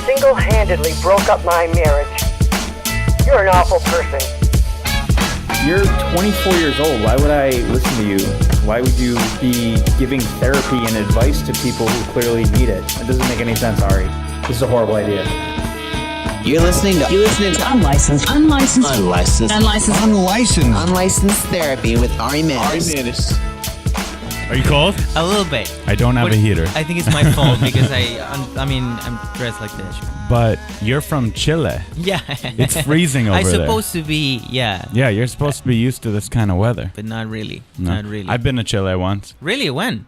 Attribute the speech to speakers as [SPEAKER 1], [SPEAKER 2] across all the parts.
[SPEAKER 1] single-handedly broke up my marriage. You're an awful person.
[SPEAKER 2] You're 24 years old. Why would I listen to you? Why would you be giving therapy and advice to people who clearly need it? It doesn't make any sense, Ari. This is a horrible idea.
[SPEAKER 3] You're listening to
[SPEAKER 4] unlicensed
[SPEAKER 3] therapy with Ari Manis.
[SPEAKER 5] Are you cold?
[SPEAKER 6] A little bit.
[SPEAKER 5] I don't have a heater.
[SPEAKER 6] I think it's my fault because I'm dressed like this.
[SPEAKER 5] But you're from Chile.
[SPEAKER 6] Yeah.
[SPEAKER 5] It's freezing over there.
[SPEAKER 6] I'm supposed to be, yeah.
[SPEAKER 5] Yeah, you're supposed to be used to this kind of weather.
[SPEAKER 6] But not really.
[SPEAKER 5] No.
[SPEAKER 6] Not really.
[SPEAKER 5] I've been to Chile once.
[SPEAKER 6] Really? When?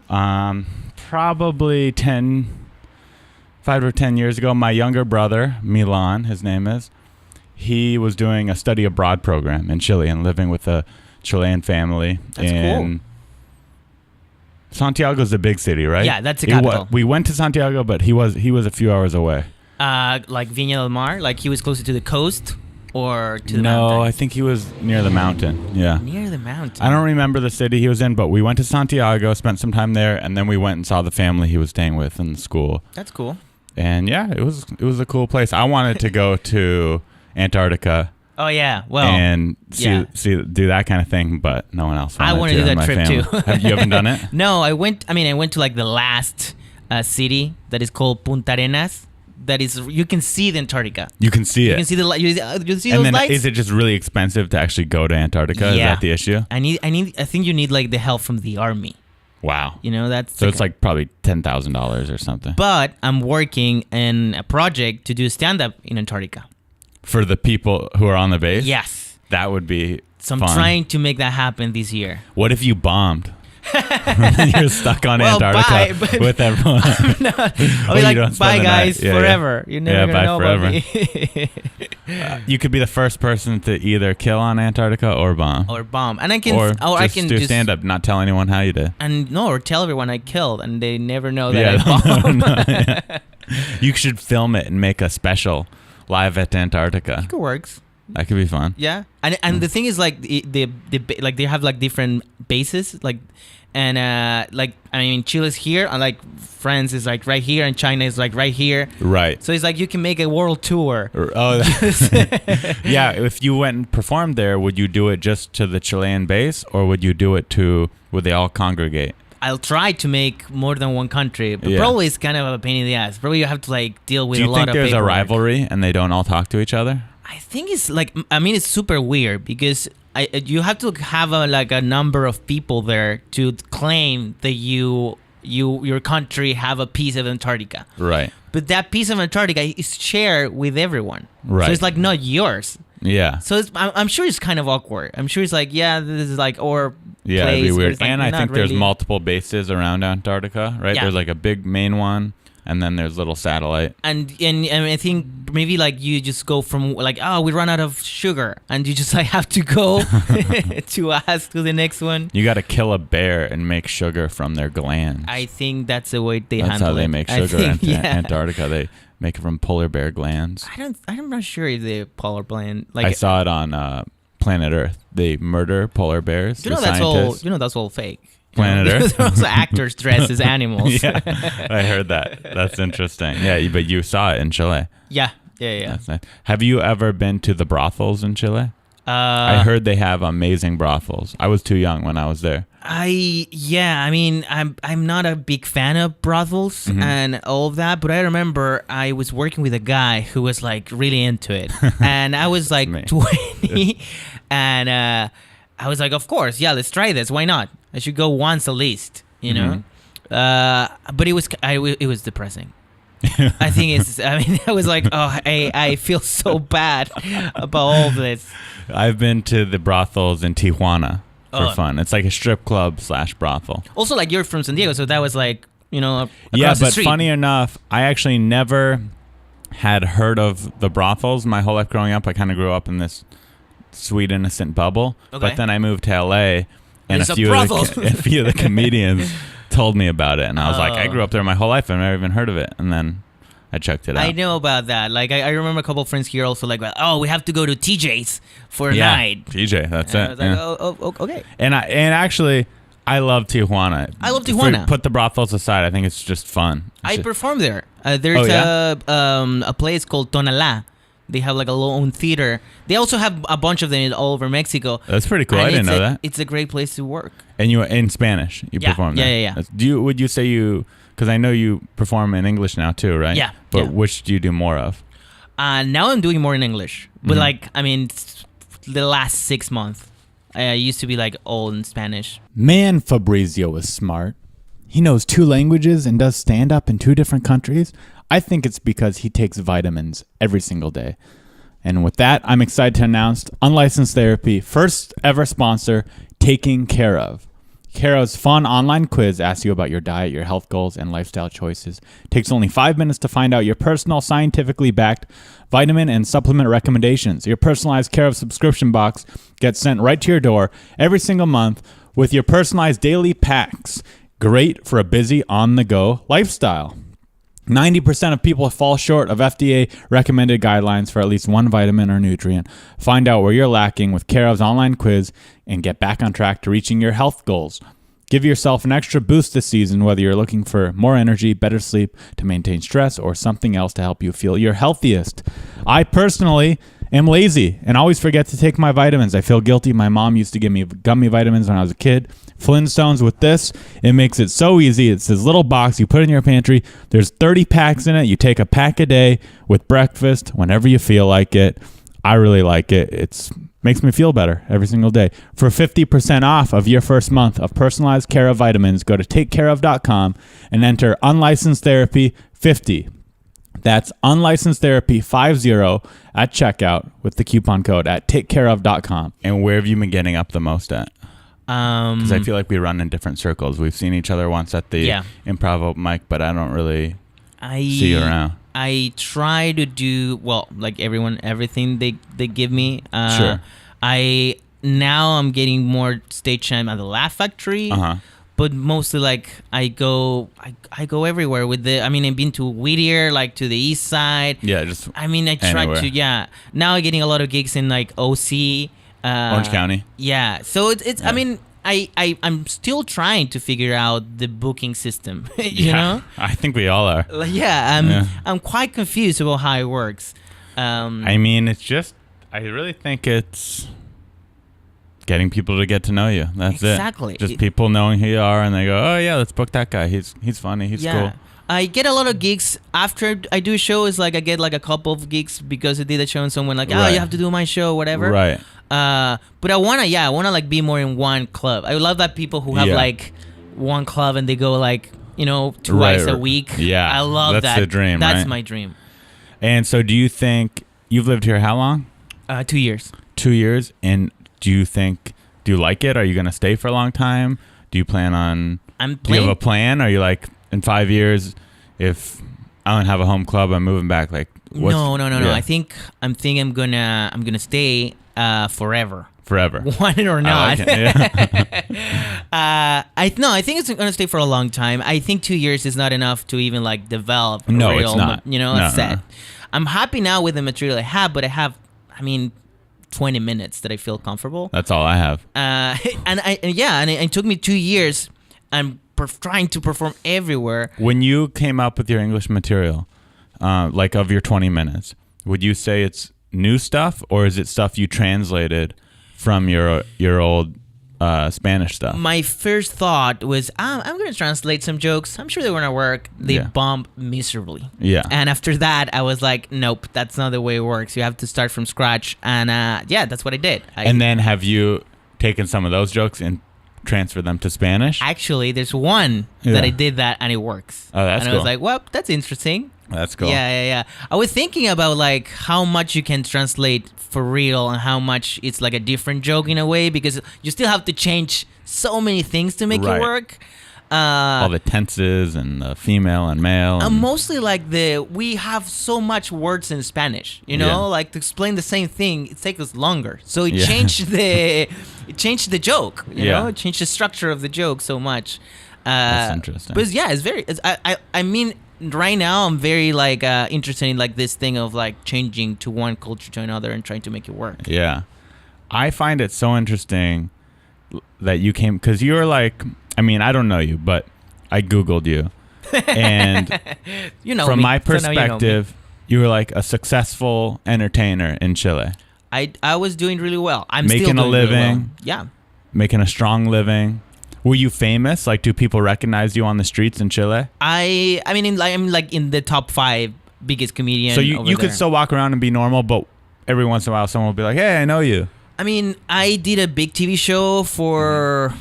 [SPEAKER 5] Probably 5 or 10 years ago. My younger brother, Milan, his name is, he was doing a study abroad program in Chile and living with a Chilean family.
[SPEAKER 6] That's cool.
[SPEAKER 5] Santiago's a big city, right?
[SPEAKER 6] Yeah, that's the capital.
[SPEAKER 5] We went to Santiago, but he was a few hours away.
[SPEAKER 6] Like Viña del Mar? Like he was closer to the coast or to the
[SPEAKER 5] mountain?
[SPEAKER 6] mountain?
[SPEAKER 5] No, I think he was near the mountain. Yeah.
[SPEAKER 6] Near the mountain.
[SPEAKER 5] I don't remember the city he was in, but we went to Santiago, spent some time there, and then we went and saw the family he was staying with in the school.
[SPEAKER 6] That's cool.
[SPEAKER 5] And yeah, it was a cool place. I wanted to go to Antarctica.
[SPEAKER 6] Oh yeah, well,
[SPEAKER 5] and do that kind of thing, but no one else wanted to.
[SPEAKER 6] I want to do that trip too.
[SPEAKER 5] You haven't done it?
[SPEAKER 6] No, I went to like the last city that is called Punta Arenas. That is, you can see the Antarctica.
[SPEAKER 5] You can see it.
[SPEAKER 6] You can see the you see
[SPEAKER 5] and
[SPEAKER 6] those
[SPEAKER 5] then
[SPEAKER 6] lights.
[SPEAKER 5] Is it just really expensive to actually go to Antarctica?
[SPEAKER 6] Yeah.
[SPEAKER 5] Is that the issue?
[SPEAKER 6] I think you need like the help from the army.
[SPEAKER 5] Wow.
[SPEAKER 6] You know, that's
[SPEAKER 5] so it's like probably $10,000 or something.
[SPEAKER 6] But I'm working in a project to do stand-up in Antarctica.
[SPEAKER 5] For the people who are on the base?
[SPEAKER 6] Yes.
[SPEAKER 5] That would be
[SPEAKER 6] So I'm
[SPEAKER 5] fun.
[SPEAKER 6] trying to make that happen this year.
[SPEAKER 5] What if you bombed? You're stuck on Antarctica with everyone.
[SPEAKER 6] I'll be like, bye guys, forever. You're never gonna know about me.
[SPEAKER 5] You could be the first person to either kill on Antarctica or bomb.
[SPEAKER 6] And I can, I can
[SPEAKER 5] do stand up, not tell anyone how you did.
[SPEAKER 6] Or tell everyone I killed, and they never know that I bombed.
[SPEAKER 5] You should film it and make a special live at Antarctica.
[SPEAKER 6] I think it works.
[SPEAKER 5] That could be fun.
[SPEAKER 6] Yeah, and the thing is, like the like they have like different bases, like, and like I mean Chile's here, and like France is like right here, and China is like right here. Right. So it's like you can make a world tour.
[SPEAKER 5] Oh, yeah. If you went and performed there, would you do it just to the Chilean base, or would you do it to? Would they all congregate?
[SPEAKER 6] I'll try to make more than one country, but probably it's kind of a pain in the ass. Probably you have to like deal with a lot of paperwork.
[SPEAKER 5] Do you think there's a rivalry and they don't all talk to each other?
[SPEAKER 6] I think it's like, I mean, it's super weird because you have to have a number of people there to claim that your country have a piece of Antarctica.
[SPEAKER 5] Right.
[SPEAKER 6] But that piece of Antarctica is shared with everyone.
[SPEAKER 5] Right.
[SPEAKER 6] So it's like not yours.
[SPEAKER 5] Yeah.
[SPEAKER 6] So I'm sure it's kind of awkward. I'm sure it's like, yeah, this is like our
[SPEAKER 5] yeah,
[SPEAKER 6] place.
[SPEAKER 5] It'd be weird.
[SPEAKER 6] Like
[SPEAKER 5] and I think there's
[SPEAKER 6] really
[SPEAKER 5] multiple bases around Antarctica, right?
[SPEAKER 6] Yeah.
[SPEAKER 5] There's like a big main one, and then there's little satellite.
[SPEAKER 6] And I think maybe like you just go from like, oh, we run out of sugar, and you just like have to go to ask to the next one.
[SPEAKER 5] You got to kill a bear and make sugar from their glands.
[SPEAKER 6] I think that's the way they handle it.
[SPEAKER 5] That's how they make sugar in Antarctica. They make it from polar bear glands.
[SPEAKER 6] I'm not sure if the polar bear. Like
[SPEAKER 5] I saw it on Planet Earth. They murder polar bears.
[SPEAKER 6] You know that's all fake.
[SPEAKER 5] Planet Earth.
[SPEAKER 6] There's also actors dressed as animals.
[SPEAKER 5] Yeah, I heard that. That's interesting. Yeah, but you saw it in Chile.
[SPEAKER 6] Yeah.
[SPEAKER 5] That's nice. Have you ever been to the brothels in Chile? I heard they have amazing brothels. I was too young when I was there.
[SPEAKER 6] I mean, I'm not a big fan of brothels and all of that, but I remember I was working with a guy who was like really into it, and I was like 20, and I was like, of course, yeah, let's try this. Why not? I should go once at least, you know. But it was depressing. I think I was like, oh, I feel so bad about all this.
[SPEAKER 5] I've been to the brothels in Tijuana for fun. It's like a strip club / brothel.
[SPEAKER 6] Also, like you're from San Diego, so that was like, you know, across
[SPEAKER 5] yeah,
[SPEAKER 6] the
[SPEAKER 5] but
[SPEAKER 6] street.
[SPEAKER 5] Funny enough, I actually never had heard of the brothels my whole life growing up. I kind of grew up in this sweet, innocent bubble. Okay. But then I moved to LA, and a few of the comedians told me about it, and I was like, I grew up there my whole life. I've never even heard of it, and then I checked it out.
[SPEAKER 6] I know about that. Like, I remember a couple of friends here also like, oh, we have to go to TJ's for a night.
[SPEAKER 5] TJ, that's
[SPEAKER 6] and
[SPEAKER 5] it.
[SPEAKER 6] I was like, oh, okay.
[SPEAKER 5] And actually, I love Tijuana.
[SPEAKER 6] I love Tijuana.
[SPEAKER 5] Put the brothels aside. I think it's just fun.
[SPEAKER 6] I perform there. There's a place called Tonalá. They have like a own theater. They also have a bunch of them all over Mexico.
[SPEAKER 5] That's pretty cool. I didn't know that.
[SPEAKER 6] It's a great place to work.
[SPEAKER 5] And you in Spanish, you perform there.
[SPEAKER 6] Yeah.
[SPEAKER 5] Would you say you? Because I know you perform in English now too, right?
[SPEAKER 6] Yeah.
[SPEAKER 5] But which do you do more of?
[SPEAKER 6] Now I'm doing more in English, but the last 6 months, I used to be like all in Spanish.
[SPEAKER 4] Man, Fabrizio is smart. He knows 2 languages and does stand-up in 2 different countries. I think it's because he takes vitamins every single day. And with that, I'm excited to announce Unlicensed Therapy, first ever sponsor, Taking Care Of. Caro's fun online quiz asks you about your diet, your health goals, and lifestyle choices. Takes only 5 minutes to find out your personal, scientifically backed vitamin and supplement recommendations. Your personalized Care of subscription box gets sent right to your door every single month with your personalized daily packs. Great for a busy, on-the-go lifestyle. 90% of people fall short of FDA recommended guidelines for at least one vitamin or nutrient. Find out where you're lacking with Caro's online quiz and get back on track to reaching your health goals. Give yourself an extra boost this season, whether you're looking for more energy, better sleep, to maintain stress, or something else to help you feel your healthiest. I personally am lazy and always forget to take my vitamins. I feel guilty. My mom used to give me gummy vitamins when I was a kid. Flintstones with this, it makes it so easy. It's this little box you put in your pantry. There's 30 packs in it. You take a pack a day with breakfast whenever you feel like it. I really like it. It makes me feel better every single day. For 50% off of your first month of personalized Care of vitamins, go to takecareof.com and enter unlicensed therapy 50. That's unlicensed therapy 50 at checkout with the coupon code at takecareof.com.
[SPEAKER 5] And where have you been getting up the most at? Because I feel like we run in different circles. We've seen each other once at the improv open mic, but I don't really see you around.
[SPEAKER 6] I try to do, like everyone, everything they give me.
[SPEAKER 5] Sure.
[SPEAKER 6] I'm getting more stage time at the Laugh Factory. But mostly like I go everywhere with I've been to Whittier, like to the east side.
[SPEAKER 5] Yeah, just
[SPEAKER 6] I try
[SPEAKER 5] anywhere.
[SPEAKER 6] Now I'm getting a lot of gigs in like OC.
[SPEAKER 5] Orange County.
[SPEAKER 6] Yeah. So it's yeah. I'm still trying to figure out the booking system. you know?
[SPEAKER 5] I think we all are.
[SPEAKER 6] I'm quite confused about how it works.
[SPEAKER 5] It's just I really think it's getting people to get to know you. That's
[SPEAKER 6] exactly.
[SPEAKER 5] it. Just people knowing who you are, and they go, "Oh yeah, let's book that guy. He's funny. He's cool."
[SPEAKER 6] I get a lot of gigs after I do shows. Like I get like a couple of gigs because I did a show and someone like, "Oh, you have to do my show, whatever."
[SPEAKER 5] Right.
[SPEAKER 6] But I wanna like be more in one club. I love that people who have like one club and they go like twice a week.
[SPEAKER 5] Yeah,
[SPEAKER 6] I love that.
[SPEAKER 5] That's the dream.
[SPEAKER 6] That's
[SPEAKER 5] right?
[SPEAKER 6] my dream.
[SPEAKER 5] And so, do you think you've lived here how long?
[SPEAKER 6] 2 years.
[SPEAKER 5] 2 years. And do you like it? Are you gonna stay for a long time? Do you plan on? Do you have a plan? Are you like in 5 years, if I don't have a home club, I'm moving back? Like
[SPEAKER 6] no. I think I'm gonna stay forever.
[SPEAKER 5] Forever.
[SPEAKER 6] Want it or not.
[SPEAKER 5] Like it.
[SPEAKER 6] I think it's gonna stay for a long time. I think 2 years is not enough to even like develop a real,
[SPEAKER 5] it's not.
[SPEAKER 6] A set. I'm happy now with the material I have, but I have 20 minutes that I feel comfortable.
[SPEAKER 5] That's all I have.
[SPEAKER 6] And it took me 2 years. I'm trying to perform everywhere.
[SPEAKER 5] When you came up with your English material, like of your 20 minutes, would you say it's new stuff, or is it stuff you translated from your old Spanish stuff?
[SPEAKER 6] My first thought was, I'm going to translate some jokes. I'm sure they're going to work. They bombed miserably.
[SPEAKER 5] Yeah.
[SPEAKER 6] And after that, I was like, nope, that's not the way it works. You have to start from scratch. And that's what I did.
[SPEAKER 5] And then have you taken some of those jokes and transferred them to Spanish?
[SPEAKER 6] Actually, there's one that I did that and it works.
[SPEAKER 5] Oh, that's
[SPEAKER 6] cool. And I was like, well, that's interesting.
[SPEAKER 5] That's cool.
[SPEAKER 6] Yeah. I was thinking about like how much you can translate for real and how much it's like a different joke in a way, because you still have to change so many things to make it work.
[SPEAKER 5] All the tenses and the female and male. And
[SPEAKER 6] mostly like we have so much words in Spanish, like to explain the same thing, it takes us longer. So it changed the joke, it changed the structure of the joke so much.
[SPEAKER 5] That's interesting.
[SPEAKER 6] But right now I'm very like interested in like this thing of like changing to one culture to another and trying to make it work.
[SPEAKER 5] Yeah. I find it so interesting that you came, because you're like I mean, I don't know you, but I Googled you. And
[SPEAKER 6] You know
[SPEAKER 5] from
[SPEAKER 6] me,
[SPEAKER 5] my
[SPEAKER 6] so now you know me.
[SPEAKER 5] perspective, you were like a successful entertainer in Chile.
[SPEAKER 6] I was doing really well. I'm
[SPEAKER 5] Making
[SPEAKER 6] still
[SPEAKER 5] a
[SPEAKER 6] doing really well.
[SPEAKER 5] living.
[SPEAKER 6] Yeah.
[SPEAKER 5] Making a strong living. Were you famous? Like, do people recognize you on the streets in Chile?
[SPEAKER 6] I mean, I'm like in the top 5 biggest comedian.
[SPEAKER 5] So you
[SPEAKER 6] over
[SPEAKER 5] could
[SPEAKER 6] there.
[SPEAKER 5] still walk around and be normal, but every once in a while someone will be like, hey, I know you.
[SPEAKER 6] I mean, I did a big TV show for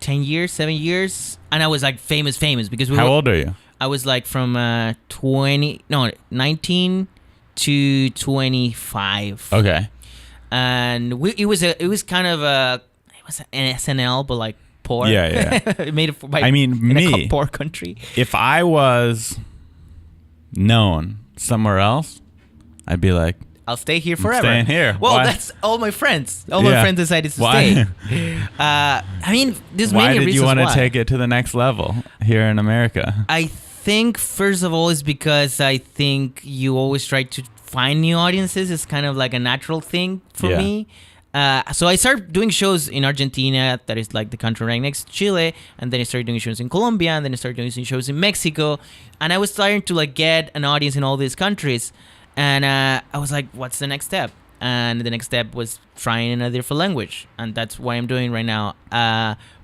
[SPEAKER 6] 10 years, 7 years, and I was like famous because
[SPEAKER 5] How old are you?
[SPEAKER 6] I was like from 19 to 25.
[SPEAKER 5] Okay.
[SPEAKER 6] And it was kind of an SNL, but like poor.
[SPEAKER 5] Yeah.
[SPEAKER 6] Made it by,
[SPEAKER 5] I mean,
[SPEAKER 6] in
[SPEAKER 5] me.
[SPEAKER 6] a poor country.
[SPEAKER 5] If I was known somewhere else, I'd be like,
[SPEAKER 6] I'll stay here forever.
[SPEAKER 5] staying here.
[SPEAKER 6] Well,
[SPEAKER 5] Why?
[SPEAKER 6] that's all my friends. All my
[SPEAKER 5] Yeah.
[SPEAKER 6] friends decided to
[SPEAKER 5] Why?
[SPEAKER 6] stay. I mean, there's
[SPEAKER 5] why
[SPEAKER 6] many
[SPEAKER 5] did
[SPEAKER 6] reasons
[SPEAKER 5] you want to
[SPEAKER 6] why.
[SPEAKER 5] take it to the next level here in America?
[SPEAKER 6] I think first of all is because I think you always try to find new audiences. It's kind of like a natural thing for
[SPEAKER 5] Yeah.
[SPEAKER 6] me. So I started doing shows in Argentina, that is like the country right next to Chile, and then I started doing shows in Colombia, and then I started doing some shows in Mexico, and I was starting to like get an audience in all these countries, and I was like, what's the next step? And the next step was trying in a different language, and that's what I'm doing right now.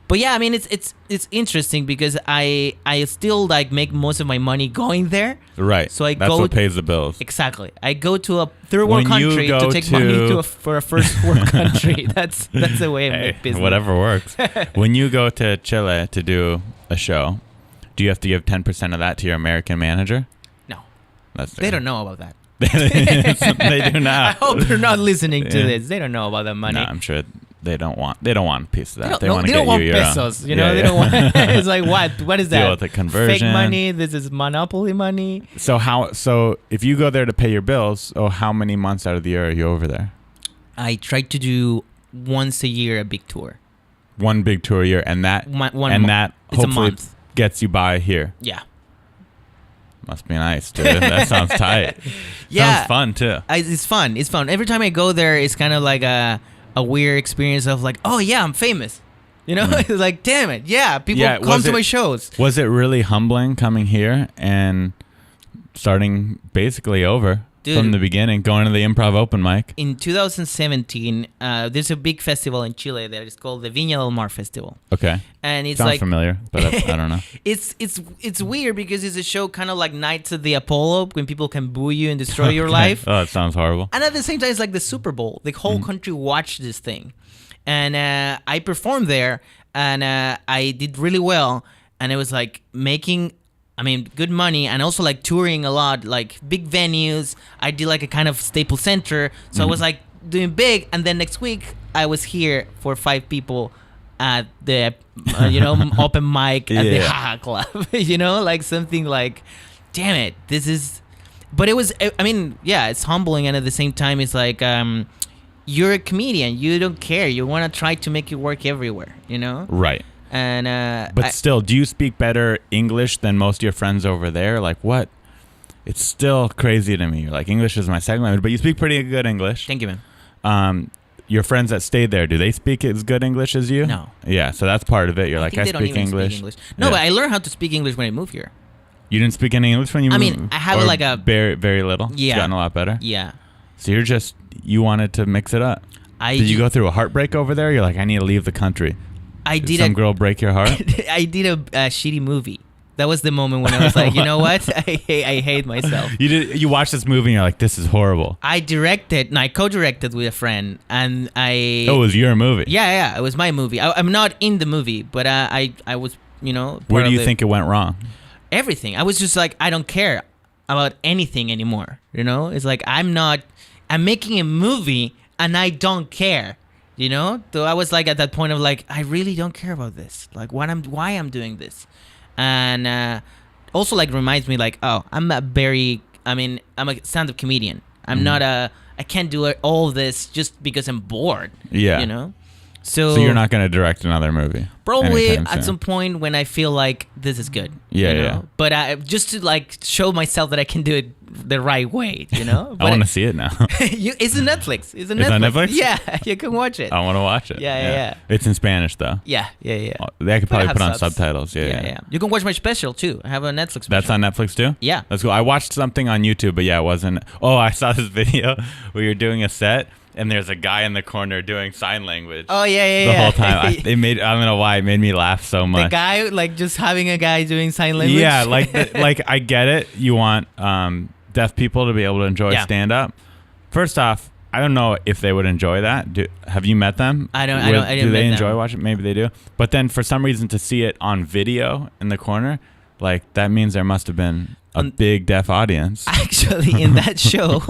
[SPEAKER 6] But yeah, I mean, it's interesting because I still like make most of my money going there.
[SPEAKER 5] Right.
[SPEAKER 6] So
[SPEAKER 5] that's what pays the bills.
[SPEAKER 6] Exactly. I go to a third world
[SPEAKER 5] When you
[SPEAKER 6] country
[SPEAKER 5] go
[SPEAKER 6] to take money for a first world country. That's the way I
[SPEAKER 5] Hey,
[SPEAKER 6] make business.
[SPEAKER 5] whatever works. When you go to Chile to do a show, do you have to give 10% of that to your American manager?
[SPEAKER 6] No,
[SPEAKER 5] That's
[SPEAKER 6] they don't know about that.
[SPEAKER 5] They do
[SPEAKER 6] I
[SPEAKER 5] not.
[SPEAKER 6] hope they're not listening to
[SPEAKER 5] Yeah.
[SPEAKER 6] this. They don't know about that money.
[SPEAKER 5] No, I'm sure they don't want a piece of that.
[SPEAKER 6] They
[SPEAKER 5] want to
[SPEAKER 6] don't
[SPEAKER 5] get
[SPEAKER 6] want
[SPEAKER 5] you your
[SPEAKER 6] pesos.
[SPEAKER 5] own.
[SPEAKER 6] You know,
[SPEAKER 5] Yeah,
[SPEAKER 6] they
[SPEAKER 5] yeah.
[SPEAKER 6] don't want. It's like what is that?
[SPEAKER 5] Deal with the conversion.
[SPEAKER 6] Fake money. This is monopoly money.
[SPEAKER 5] So if you go there to pay your bills, how many months out of the year are you over there?
[SPEAKER 6] I try to do once a year a big tour.
[SPEAKER 5] One big tour a year, and that that
[SPEAKER 6] It's a
[SPEAKER 5] hopefully
[SPEAKER 6] month.
[SPEAKER 5] gets you by here.
[SPEAKER 6] Yeah.
[SPEAKER 5] Must be nice, dude. That sounds tight.
[SPEAKER 6] Yeah.
[SPEAKER 5] Sounds fun too.
[SPEAKER 6] It's fun. It's fun. Every time I go there, it's kind of like a weird experience of like, oh yeah, I'm famous. You know, it's like, damn it, yeah, people come to my shows.
[SPEAKER 5] Was it really humbling coming here and starting basically over from the beginning, going to the improv open mic?
[SPEAKER 6] In 2017, there's a big festival in Chile that is called the Viña del Mar Festival.
[SPEAKER 5] Okay.
[SPEAKER 6] And it's
[SPEAKER 5] Sounds
[SPEAKER 6] like
[SPEAKER 5] familiar, but I don't know.
[SPEAKER 6] it's weird because it's a show kind of like Knights of the Apollo, when people can boo you and destroy your life.
[SPEAKER 5] Oh, it sounds horrible.
[SPEAKER 6] And at the same time, it's like the Super Bowl. The whole country watched this thing. And I performed there, and I did really well. And it was like making, good money, and also like touring a lot, like big venues. I did like a kind of Staples Center. So I was like doing big. And then next week, I was here for 5 people at the, open mic at the Haha Club. Like something like, damn it, this is... But it was, it's humbling, and at the same time, it's like... you're a comedian. You don't care. You want to try to make it work everywhere,
[SPEAKER 5] Right.
[SPEAKER 6] And
[SPEAKER 5] but still, do you speak better English than most of your friends over there? Like, what? It's still crazy to me. Like, English is my second language, but you speak pretty good English.
[SPEAKER 6] Thank you, man.
[SPEAKER 5] Your friends that stayed there, do they speak as good English as you?
[SPEAKER 6] No.
[SPEAKER 5] Yeah, so that's part of it. You're like, I
[SPEAKER 6] they don't
[SPEAKER 5] speak
[SPEAKER 6] even
[SPEAKER 5] English.
[SPEAKER 6] Speak English. No,
[SPEAKER 5] Yeah.
[SPEAKER 6] but I learned how to speak English when I moved here.
[SPEAKER 5] You didn't speak any English when you moved?
[SPEAKER 6] I have
[SPEAKER 5] Or
[SPEAKER 6] like a...
[SPEAKER 5] very, very little.
[SPEAKER 6] Yeah.
[SPEAKER 5] It's gotten a lot better.
[SPEAKER 6] Yeah.
[SPEAKER 5] So you wanted to mix it up. Did you go through a heartbreak over there? You're like, I need to leave the country. Did some girl break your heart?
[SPEAKER 6] I did a shitty movie. That was the moment when I was like, you know what? I hate myself.
[SPEAKER 5] You watched this movie and you're like, this is horrible.
[SPEAKER 6] I co-directed with a friend, and
[SPEAKER 5] it was your movie.
[SPEAKER 6] Yeah, it was my movie. I'm not in the movie, but I was,
[SPEAKER 5] Where do you think it went wrong?
[SPEAKER 6] Everything. I was just like, I don't care about anything anymore. It's like I'm making a movie and I don't care. So I was like at that point of like, I really don't care about this. Like why I'm doing this. And also like reminds me like, oh, I'm a stand-up comedian. I'm not I can't do all this just because I'm bored.
[SPEAKER 5] Yeah.
[SPEAKER 6] So
[SPEAKER 5] you're not going to direct another movie?
[SPEAKER 6] Probably
[SPEAKER 5] anytime
[SPEAKER 6] at
[SPEAKER 5] soon?
[SPEAKER 6] some point when I feel like this is good.
[SPEAKER 5] Yeah,
[SPEAKER 6] you know?
[SPEAKER 5] yeah.
[SPEAKER 6] But just to like show myself that I can do it the right way, you know.
[SPEAKER 5] I want to see it now.
[SPEAKER 6] It's on Netflix. It's on
[SPEAKER 5] It's on Netflix?
[SPEAKER 6] Yeah, you can watch it.
[SPEAKER 5] I want to watch it.
[SPEAKER 6] Yeah.
[SPEAKER 5] It's in Spanish though.
[SPEAKER 6] Yeah.
[SPEAKER 5] They could
[SPEAKER 6] But I
[SPEAKER 5] probably
[SPEAKER 6] have
[SPEAKER 5] put on
[SPEAKER 6] subs.
[SPEAKER 5] subtitles.
[SPEAKER 6] Yeah. You can watch my special too. I have a Netflix special.
[SPEAKER 5] That's on Netflix too?
[SPEAKER 6] Yeah.
[SPEAKER 5] That's cool. I watched something on YouTube, but yeah, it wasn't. Oh, I saw this video where you're doing a set and there's a guy in the corner doing sign language.
[SPEAKER 6] Oh yeah.
[SPEAKER 5] The whole time. I don't know why, it made me laugh so much.
[SPEAKER 6] The guy, like just having a guy doing sign language.
[SPEAKER 5] Yeah, like I get it. You want deaf people to be able to enjoy stand up. First off, I don't know if they would enjoy that. Have you met them?
[SPEAKER 6] I didn't
[SPEAKER 5] Do they
[SPEAKER 6] meet
[SPEAKER 5] enjoy
[SPEAKER 6] them.
[SPEAKER 5] watching? Maybe they do. But then for some reason to see it on video in the corner, like that means there must have been a big deaf audience.
[SPEAKER 6] Actually, in that show,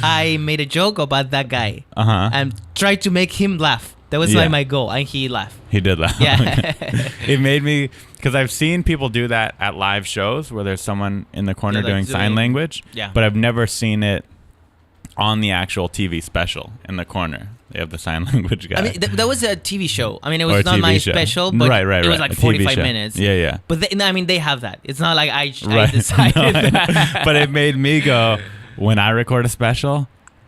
[SPEAKER 6] I made a joke about that guy and tried to make him laugh. That was like my goal, and he laughed.
[SPEAKER 5] He did laugh.
[SPEAKER 6] Yeah.
[SPEAKER 5] It made me, because I've seen people do that at live shows where there's someone in the corner doing sign language.
[SPEAKER 6] Yeah.
[SPEAKER 5] But I've never seen it on the actual TV special in the corner. They have the sign language guy.
[SPEAKER 6] I mean, that was a TV show. I mean, it
[SPEAKER 5] Or a
[SPEAKER 6] was not
[SPEAKER 5] TV
[SPEAKER 6] my
[SPEAKER 5] show.
[SPEAKER 6] special, but
[SPEAKER 5] Right.
[SPEAKER 6] it was like
[SPEAKER 5] A TV
[SPEAKER 6] 45
[SPEAKER 5] show.
[SPEAKER 6] minutes.
[SPEAKER 5] Yeah.
[SPEAKER 6] But they have that. It's not like I
[SPEAKER 5] Right.
[SPEAKER 6] decided
[SPEAKER 5] No,
[SPEAKER 6] that.
[SPEAKER 5] but it made me go, when I record a special,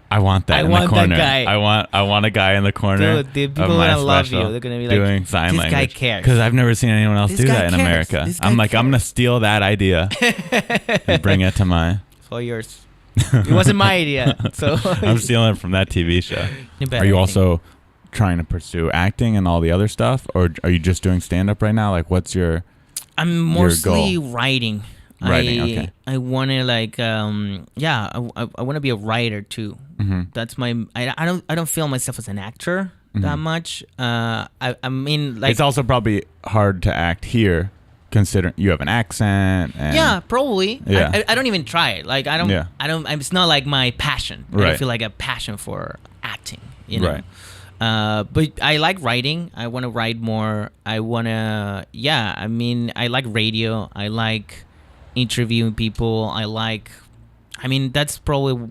[SPEAKER 5] I want that
[SPEAKER 6] I
[SPEAKER 5] in
[SPEAKER 6] want
[SPEAKER 5] the
[SPEAKER 6] that
[SPEAKER 5] corner.
[SPEAKER 6] guy.
[SPEAKER 5] I want a guy in the corner.
[SPEAKER 6] Dude, the people
[SPEAKER 5] of
[SPEAKER 6] are
[SPEAKER 5] my
[SPEAKER 6] gonna love
[SPEAKER 5] special
[SPEAKER 6] you. They're gonna be like,
[SPEAKER 5] doing sign
[SPEAKER 6] this guy
[SPEAKER 5] language.
[SPEAKER 6] cares.
[SPEAKER 5] Because I've never seen anyone else
[SPEAKER 6] This
[SPEAKER 5] do
[SPEAKER 6] guy
[SPEAKER 5] that in
[SPEAKER 6] cares.
[SPEAKER 5] America.
[SPEAKER 6] This guy
[SPEAKER 5] I'm like, I'm
[SPEAKER 6] cares.
[SPEAKER 5] gonna steal that idea and bring it to my.
[SPEAKER 6] It's all yours. It wasn't my idea. So
[SPEAKER 5] I'm stealing it from that TV show.
[SPEAKER 6] You better,
[SPEAKER 5] Are you
[SPEAKER 6] I
[SPEAKER 5] also trying to pursue acting and all the other stuff, or are you just doing stand up right now? Like, what's your?
[SPEAKER 6] I'm mostly writing.
[SPEAKER 5] Writing, okay.
[SPEAKER 6] I want to like I want to be a writer too.
[SPEAKER 5] Mm-hmm.
[SPEAKER 6] That's my I don't feel myself as an actor that much. I mean like
[SPEAKER 5] It's also probably hard to act here, considering you have an accent. And
[SPEAKER 6] yeah, probably.
[SPEAKER 5] Yeah.
[SPEAKER 6] I don't even try it. Like I don't.
[SPEAKER 5] Yeah.
[SPEAKER 6] It's not like my passion. I
[SPEAKER 5] Right.
[SPEAKER 6] don't feel like a passion for acting. You know.
[SPEAKER 5] Right.
[SPEAKER 6] But I like writing. I want to write more. I want to. Yeah. I mean, I like radio. I like interviewing people. I mean, that's probably.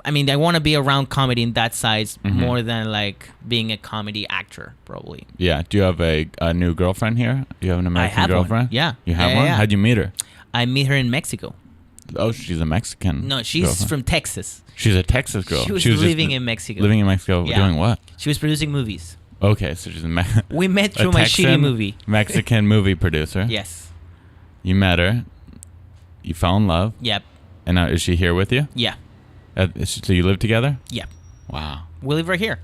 [SPEAKER 6] I mean, I want to be around comedy in that size more than like being a comedy actor. Probably.
[SPEAKER 5] Yeah. Do you have a new girlfriend here? Do you have an American
[SPEAKER 6] have one.
[SPEAKER 5] girlfriend?
[SPEAKER 6] Yeah.
[SPEAKER 5] You have
[SPEAKER 6] Yeah,
[SPEAKER 5] one?
[SPEAKER 6] yeah.
[SPEAKER 5] How'd you meet her?
[SPEAKER 6] I meet her in Mexico.
[SPEAKER 5] Oh, she's a Mexican.
[SPEAKER 6] No, she's
[SPEAKER 5] girlfriend.
[SPEAKER 6] from Texas.
[SPEAKER 5] She's a Texas girl.
[SPEAKER 6] She was
[SPEAKER 5] just
[SPEAKER 6] living in Mexico.
[SPEAKER 5] Living in Mexico,
[SPEAKER 6] Yeah.
[SPEAKER 5] doing what?
[SPEAKER 6] She was producing movies.
[SPEAKER 5] Okay, so she's a
[SPEAKER 6] We met
[SPEAKER 5] a
[SPEAKER 6] through my
[SPEAKER 5] Texan
[SPEAKER 6] shitty movie.
[SPEAKER 5] Mexican movie producer.
[SPEAKER 6] Yes.
[SPEAKER 5] You met her. You fell in love.
[SPEAKER 6] Yep.
[SPEAKER 5] And now is she here with you?
[SPEAKER 6] Yeah.
[SPEAKER 5] So you live together?
[SPEAKER 6] Yeah.
[SPEAKER 5] Wow.
[SPEAKER 6] We live right here.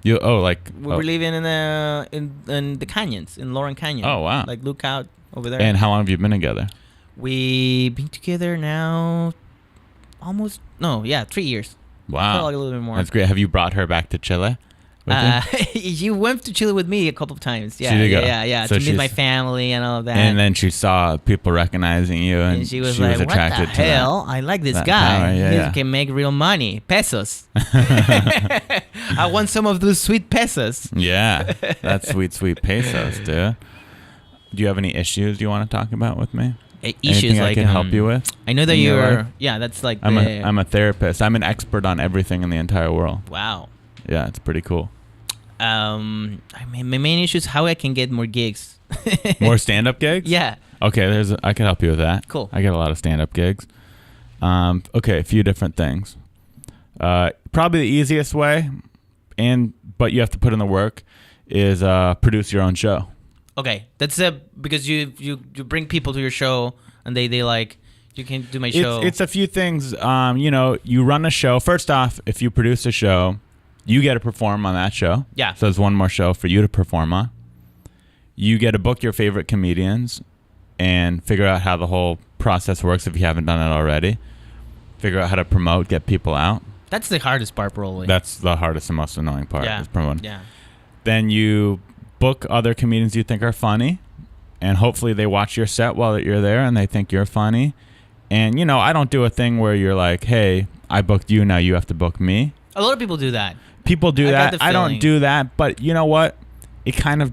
[SPEAKER 5] We
[SPEAKER 6] We're living in the canyons, in Lauren Canyon.
[SPEAKER 5] Oh, wow.
[SPEAKER 6] Like look out over there.
[SPEAKER 5] And how long have you been together?
[SPEAKER 6] We've been together now 3 years.
[SPEAKER 5] Wow.
[SPEAKER 6] Like a little bit more.
[SPEAKER 5] That's great. Have you brought her back to Chile with you?
[SPEAKER 6] You went to Chile with me a couple of times. Yeah,
[SPEAKER 5] She did go.
[SPEAKER 6] yeah.
[SPEAKER 5] So
[SPEAKER 6] to meet
[SPEAKER 5] she's-
[SPEAKER 6] my family and all of that.
[SPEAKER 5] And then she saw people recognizing you, and
[SPEAKER 6] she was like,
[SPEAKER 5] attracted
[SPEAKER 6] "What the
[SPEAKER 5] to
[SPEAKER 6] hell? I like this
[SPEAKER 5] that
[SPEAKER 6] guy.
[SPEAKER 5] power, yeah,
[SPEAKER 6] He
[SPEAKER 5] yeah.
[SPEAKER 6] can make real money, pesos. I want some of those sweet pesos."
[SPEAKER 5] that. Yeah, that's sweet pesos, dude. Do you have any issues you want to talk about with me?
[SPEAKER 6] Issues
[SPEAKER 5] Anything
[SPEAKER 6] like
[SPEAKER 5] I can help you with?
[SPEAKER 6] I know that
[SPEAKER 5] in your
[SPEAKER 6] you're.
[SPEAKER 5] life?
[SPEAKER 6] Yeah, that's like.
[SPEAKER 5] I'm a therapist. I'm an expert on everything in the entire world.
[SPEAKER 6] Wow.
[SPEAKER 5] Yeah, it's pretty cool.
[SPEAKER 6] I mean, my main issue is how I can get more gigs.
[SPEAKER 5] More stand-up gigs?
[SPEAKER 6] Yeah.
[SPEAKER 5] Okay, I can help you with that.
[SPEAKER 6] Cool.
[SPEAKER 5] I get a lot of stand-up gigs. Okay, a few different things. Probably the easiest way, but you have to put in the work, is produce your own show.
[SPEAKER 6] Okay, that's because you bring people to your show and they like you can do my show.
[SPEAKER 5] It's a few things. You run a show. First off, if you produce a show, you get to perform on that show.
[SPEAKER 6] Yeah.
[SPEAKER 5] So there's one more show for you to perform on. You get to book your favorite comedians and figure out how the whole process works if you haven't done it already. Figure out how to promote, get people out.
[SPEAKER 6] That's the hardest part, probably.
[SPEAKER 5] That's the hardest and most annoying part, is promoting.
[SPEAKER 6] Yeah.
[SPEAKER 5] Then you book other comedians you think are funny, and hopefully they watch your set while you're there and they think you're funny. And, I don't do a thing where you're like, hey, I booked you, now you have to book me.
[SPEAKER 6] A lot of people do that.
[SPEAKER 5] People do
[SPEAKER 6] I got
[SPEAKER 5] that.
[SPEAKER 6] the
[SPEAKER 5] I don't
[SPEAKER 6] feeling.
[SPEAKER 5] do that, but you know what? It kind of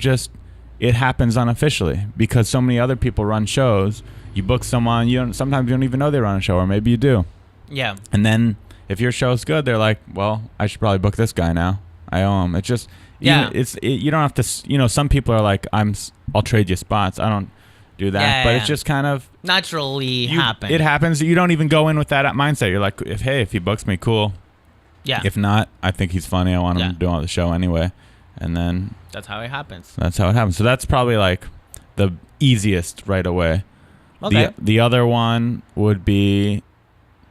[SPEAKER 5] it happens unofficially because so many other people run shows. You book someone, sometimes you don't even know they run a show, or maybe you do.
[SPEAKER 6] Yeah.
[SPEAKER 5] And then if your show's good, they're like, well, I should probably book this guy now. I owe him. It's just
[SPEAKER 6] Yeah.
[SPEAKER 5] you don't have to. Some people are like, I'll trade you spots. I don't do that,
[SPEAKER 6] Yeah,
[SPEAKER 5] but
[SPEAKER 6] yeah.
[SPEAKER 5] it's just kind of
[SPEAKER 6] Naturally happen.
[SPEAKER 5] It happens. You don't even go in with that mindset. You're like, if he books me, cool.
[SPEAKER 6] Yeah.
[SPEAKER 5] If not, I think he's funny. I want him to do on the show anyway, and then
[SPEAKER 6] That's how it happens.
[SPEAKER 5] that's how it happens. So that's probably like the easiest right away.
[SPEAKER 6] Okay.
[SPEAKER 5] The other one would be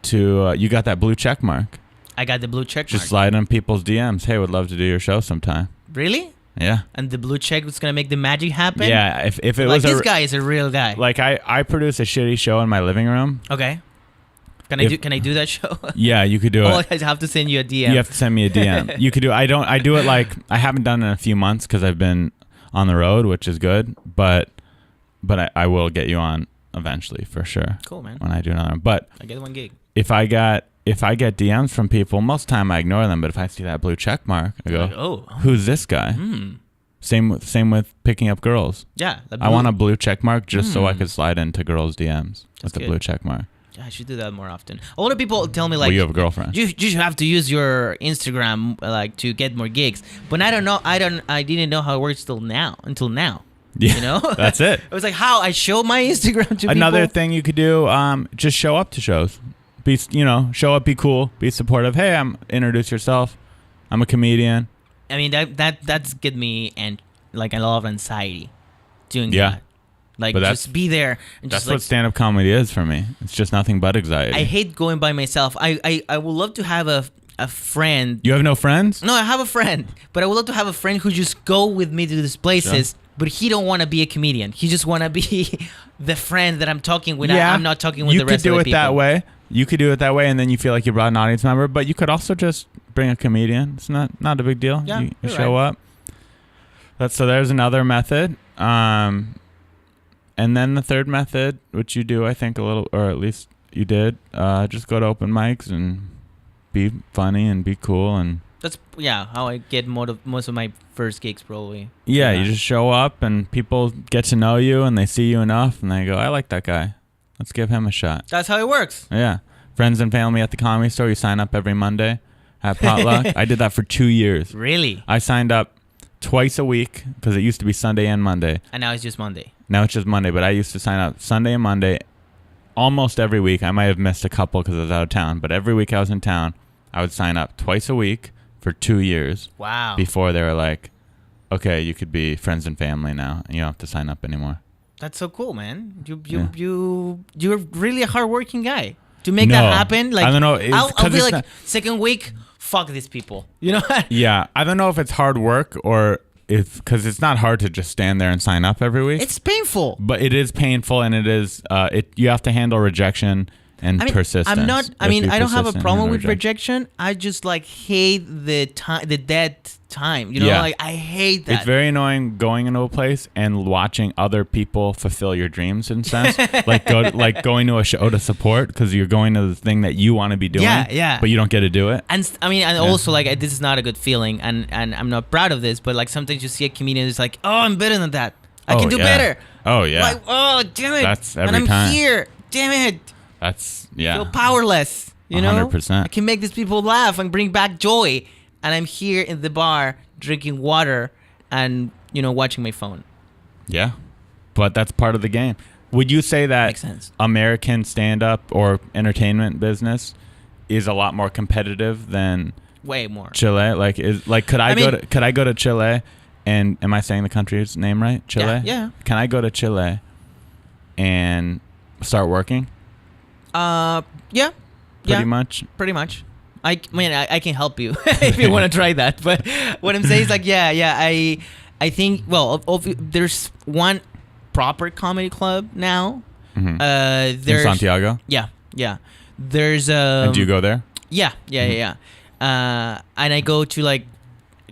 [SPEAKER 5] to you got that blue check mark.
[SPEAKER 6] I got the blue check
[SPEAKER 5] Just
[SPEAKER 6] mark.
[SPEAKER 5] slide in people's DMs. Hey, would love to do your show sometime.
[SPEAKER 6] Really?
[SPEAKER 5] Yeah.
[SPEAKER 6] And the blue check was gonna make the magic happen?
[SPEAKER 5] Yeah. If it
[SPEAKER 6] Like,
[SPEAKER 5] was
[SPEAKER 6] this guy is a real guy.
[SPEAKER 5] like I produce a shitty show in my living room.
[SPEAKER 6] Okay. Can I do that show?
[SPEAKER 5] Yeah, you could do
[SPEAKER 6] Oh,
[SPEAKER 5] it.
[SPEAKER 6] I have to send you a DM.
[SPEAKER 5] You have to send me a DM. You could do. I do it like I haven't done it in a few months because I've been on the road, which is good. But I will get you on eventually for sure.
[SPEAKER 6] Cool, man.
[SPEAKER 5] When I do another one. But
[SPEAKER 6] I get one gig.
[SPEAKER 5] if I get DMs from people, most of the time I ignore them. But if I see that blue check mark, I go,
[SPEAKER 6] Like, oh.
[SPEAKER 5] "Who's this guy?" Same with picking up girls.
[SPEAKER 6] Yeah.
[SPEAKER 5] I want a blue check mark just so I
[SPEAKER 6] Hmm.
[SPEAKER 5] could slide into girls' DMs with the
[SPEAKER 6] good.
[SPEAKER 5] blue check mark.
[SPEAKER 6] Yeah, I should do that more often. A lot of people tell me like,
[SPEAKER 5] Well, you have a girlfriend.
[SPEAKER 6] You have to use your Instagram like to get more gigs. But I don't know. I didn't know how it works until now.
[SPEAKER 5] Yeah,
[SPEAKER 6] You know?
[SPEAKER 5] that's it.
[SPEAKER 6] It was like how I show my Instagram to
[SPEAKER 5] Another
[SPEAKER 6] people.
[SPEAKER 5] thing you could do, just show up to shows. Show up, be cool, be supportive. Hey, introduce yourself. I'm a comedian.
[SPEAKER 6] I mean that's get me and like a lot of anxiety doing
[SPEAKER 5] Yeah.
[SPEAKER 6] that. Like
[SPEAKER 5] But that's-
[SPEAKER 6] just be there and
[SPEAKER 5] That's
[SPEAKER 6] just like
[SPEAKER 5] what stand-up comedy is for me. It's just nothing but anxiety.
[SPEAKER 6] I hate going by myself. I would love to have a friend.
[SPEAKER 5] You have no friends?
[SPEAKER 6] No, I have a friend, but I would love to have a friend who just go with me to these places.
[SPEAKER 5] Sure.
[SPEAKER 6] But he don't want to be a comedian. He just want to be the friend that I'm talking with. I'm not talking with the rest of the
[SPEAKER 5] You
[SPEAKER 6] people.
[SPEAKER 5] could do it that way. You could do it that way, and then you feel like you brought an audience member. But you could also just bring a comedian. It's not a big deal.
[SPEAKER 6] Yeah,
[SPEAKER 5] you
[SPEAKER 6] you're
[SPEAKER 5] show
[SPEAKER 6] right.
[SPEAKER 5] up. So there's another method. And then the third method, which you do, I think, a little, or at least you did, just go to open mics and be funny and be cool and.
[SPEAKER 6] That's how I get most of my first gigs probably.
[SPEAKER 5] Yeah, you just show up and people get to know you and they see you enough and they go, I like that guy. Let's give him a shot.
[SPEAKER 6] That's how it works.
[SPEAKER 5] Yeah. Friends and family at the Comedy Store, you sign up every Monday at potluck. I did that for 2 years.
[SPEAKER 6] Really?
[SPEAKER 5] I signed up twice a week because it used to be Sunday and Monday.
[SPEAKER 6] And now it's just Monday.
[SPEAKER 5] Now it's just Monday, but I used to sign up Sunday and Monday almost every week. I might have missed a couple because I was out of town, but every week I was in town, I would sign up twice a week for 2 years.
[SPEAKER 6] Wow.
[SPEAKER 5] Before they were like, okay, you could be friends and family now, and you don't have to sign up anymore.
[SPEAKER 6] That's so cool, man. You're really a hardworking guy. To make that happen, like
[SPEAKER 5] I don't know.
[SPEAKER 6] I'll be like second week, fuck these people. You know?
[SPEAKER 5] Yeah, I don't know if it's hard work or because it's not hard to just stand there and sign up every week.
[SPEAKER 6] It's painful.
[SPEAKER 5] But it is painful, and it is you have to handle rejection and persistence.
[SPEAKER 6] I'm not. I
[SPEAKER 5] You
[SPEAKER 6] mean,
[SPEAKER 5] have to be
[SPEAKER 6] I don't have a
[SPEAKER 5] persistent
[SPEAKER 6] problem
[SPEAKER 5] and
[SPEAKER 6] with rejection. I just like hate the time, the dead time. You know,
[SPEAKER 5] Yeah.
[SPEAKER 6] like I hate that.
[SPEAKER 5] It's very annoying going into a place and watching other people fulfill your dreams in a sense. like going to a show to support because you're going to the thing that you want to be doing.
[SPEAKER 6] Yeah.
[SPEAKER 5] But you don't get to do it.
[SPEAKER 6] And I mean, and also like this is not a good feeling, and I'm not proud of this. But like sometimes you see a comedian who's like, oh, I'm better than that. I can do better.
[SPEAKER 5] Oh yeah.
[SPEAKER 6] Like, oh, damn it.
[SPEAKER 5] That's
[SPEAKER 6] and
[SPEAKER 5] every
[SPEAKER 6] I'm
[SPEAKER 5] time.
[SPEAKER 6] here. Damn it.
[SPEAKER 5] That's
[SPEAKER 6] I feel powerless. You know,
[SPEAKER 5] 100%.
[SPEAKER 6] I can make these people laugh and bring back joy. And I'm here in the bar drinking water and watching my phone.
[SPEAKER 5] Yeah, but that's part of the game. Would you say that
[SPEAKER 6] Makes sense.
[SPEAKER 5] American stand-up or entertainment business is a lot more competitive than
[SPEAKER 6] Way more.
[SPEAKER 5] Chile? Could I go to Chile? And am I saying the country's name right? Chile.
[SPEAKER 6] Yeah.
[SPEAKER 5] Can I go to Chile and start working?
[SPEAKER 6] Yeah.
[SPEAKER 5] Pretty much.
[SPEAKER 6] Pretty much. I can help you if you want to try that. But what I'm saying is like, I think, well, there's one proper comedy club now.
[SPEAKER 5] Mm-hmm.
[SPEAKER 6] There's
[SPEAKER 5] In Santiago?
[SPEAKER 6] Yeah. There's
[SPEAKER 5] And do you go there?
[SPEAKER 6] Yeah. And I go to like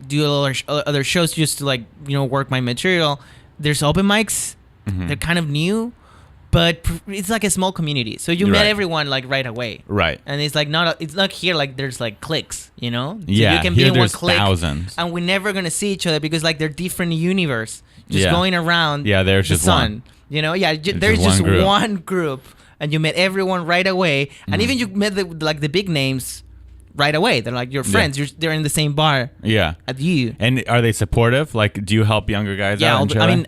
[SPEAKER 6] do other shows just to like work my material. There's open mics.
[SPEAKER 5] Mm-hmm.
[SPEAKER 6] They're kind of new, but it's like a small community. So you met everyone like right away.
[SPEAKER 5] Right.
[SPEAKER 6] And it's like it's not here like there's like cliques, So
[SPEAKER 5] Yeah,
[SPEAKER 6] you can
[SPEAKER 5] here
[SPEAKER 6] be in one
[SPEAKER 5] there's
[SPEAKER 6] clique,
[SPEAKER 5] thousands.
[SPEAKER 6] and we're never gonna see each other because like they're different universe, just
[SPEAKER 5] Yeah.
[SPEAKER 6] going around.
[SPEAKER 5] Yeah, there's
[SPEAKER 6] the
[SPEAKER 5] just
[SPEAKER 6] sun.
[SPEAKER 5] one.
[SPEAKER 6] There's
[SPEAKER 5] just
[SPEAKER 6] just
[SPEAKER 5] one group.
[SPEAKER 6] one group, and you met everyone right away, and
[SPEAKER 5] Mm-hmm.
[SPEAKER 6] even you met the big names right away. They're like your friends. They're in the same bar.
[SPEAKER 5] Yeah.
[SPEAKER 6] At you.
[SPEAKER 5] And are they supportive? Like, do you help younger guys out in Chile?
[SPEAKER 6] I mean,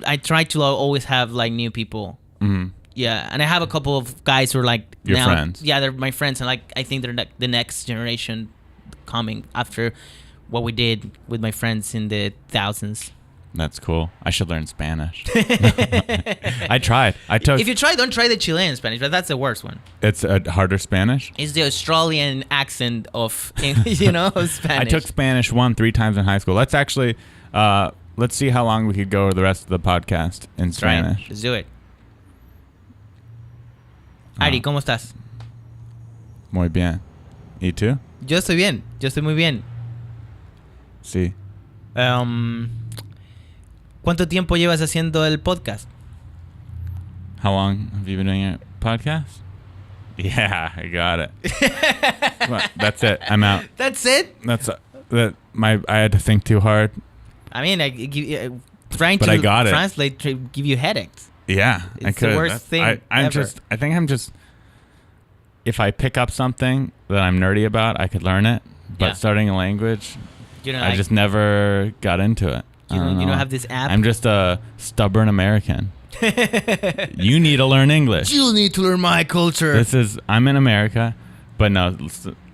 [SPEAKER 6] I try to always have like new people.
[SPEAKER 5] Mm-hmm.
[SPEAKER 6] Yeah, and I have a couple of guys who are like
[SPEAKER 5] your friends.
[SPEAKER 6] Yeah, they're my friends, and like I think they're like the next generation coming after what we did with my friends in the thousands.
[SPEAKER 5] That's cool. I should learn Spanish. I tried.
[SPEAKER 6] If you try, don't try the Chilean Spanish, but that's the worst one.
[SPEAKER 5] It's a harder Spanish?
[SPEAKER 6] It's the Australian accent of, of Spanish.
[SPEAKER 5] I took Spanish 3 times in high school. Let's actually, let's see how long we could go the rest of the podcast in Spanish.
[SPEAKER 6] Right. Let's do it. Ari, ¿cómo estás?
[SPEAKER 5] Muy bien. ¿Y tú?
[SPEAKER 6] Yo estoy bien. Yo estoy muy bien.
[SPEAKER 5] Sí.
[SPEAKER 6] ¿Cuánto tiempo llevas haciendo el podcast?
[SPEAKER 5] How long have you been doing your podcast? Yeah, I got it. Well, that's it. I'm out.
[SPEAKER 6] That's it?
[SPEAKER 5] I had to think too hard.
[SPEAKER 6] I mean, trying to translate to give you headaches.
[SPEAKER 5] Yeah,
[SPEAKER 6] I could. The worst thing ever.
[SPEAKER 5] I think I'm just. If I pick up something that I'm nerdy about, I could learn it. But starting a language, I just never got into it.
[SPEAKER 6] You don't have this app?
[SPEAKER 5] I'm just a stubborn American. You need to learn English.
[SPEAKER 6] You need to learn my culture.
[SPEAKER 5] I'm in America, but no,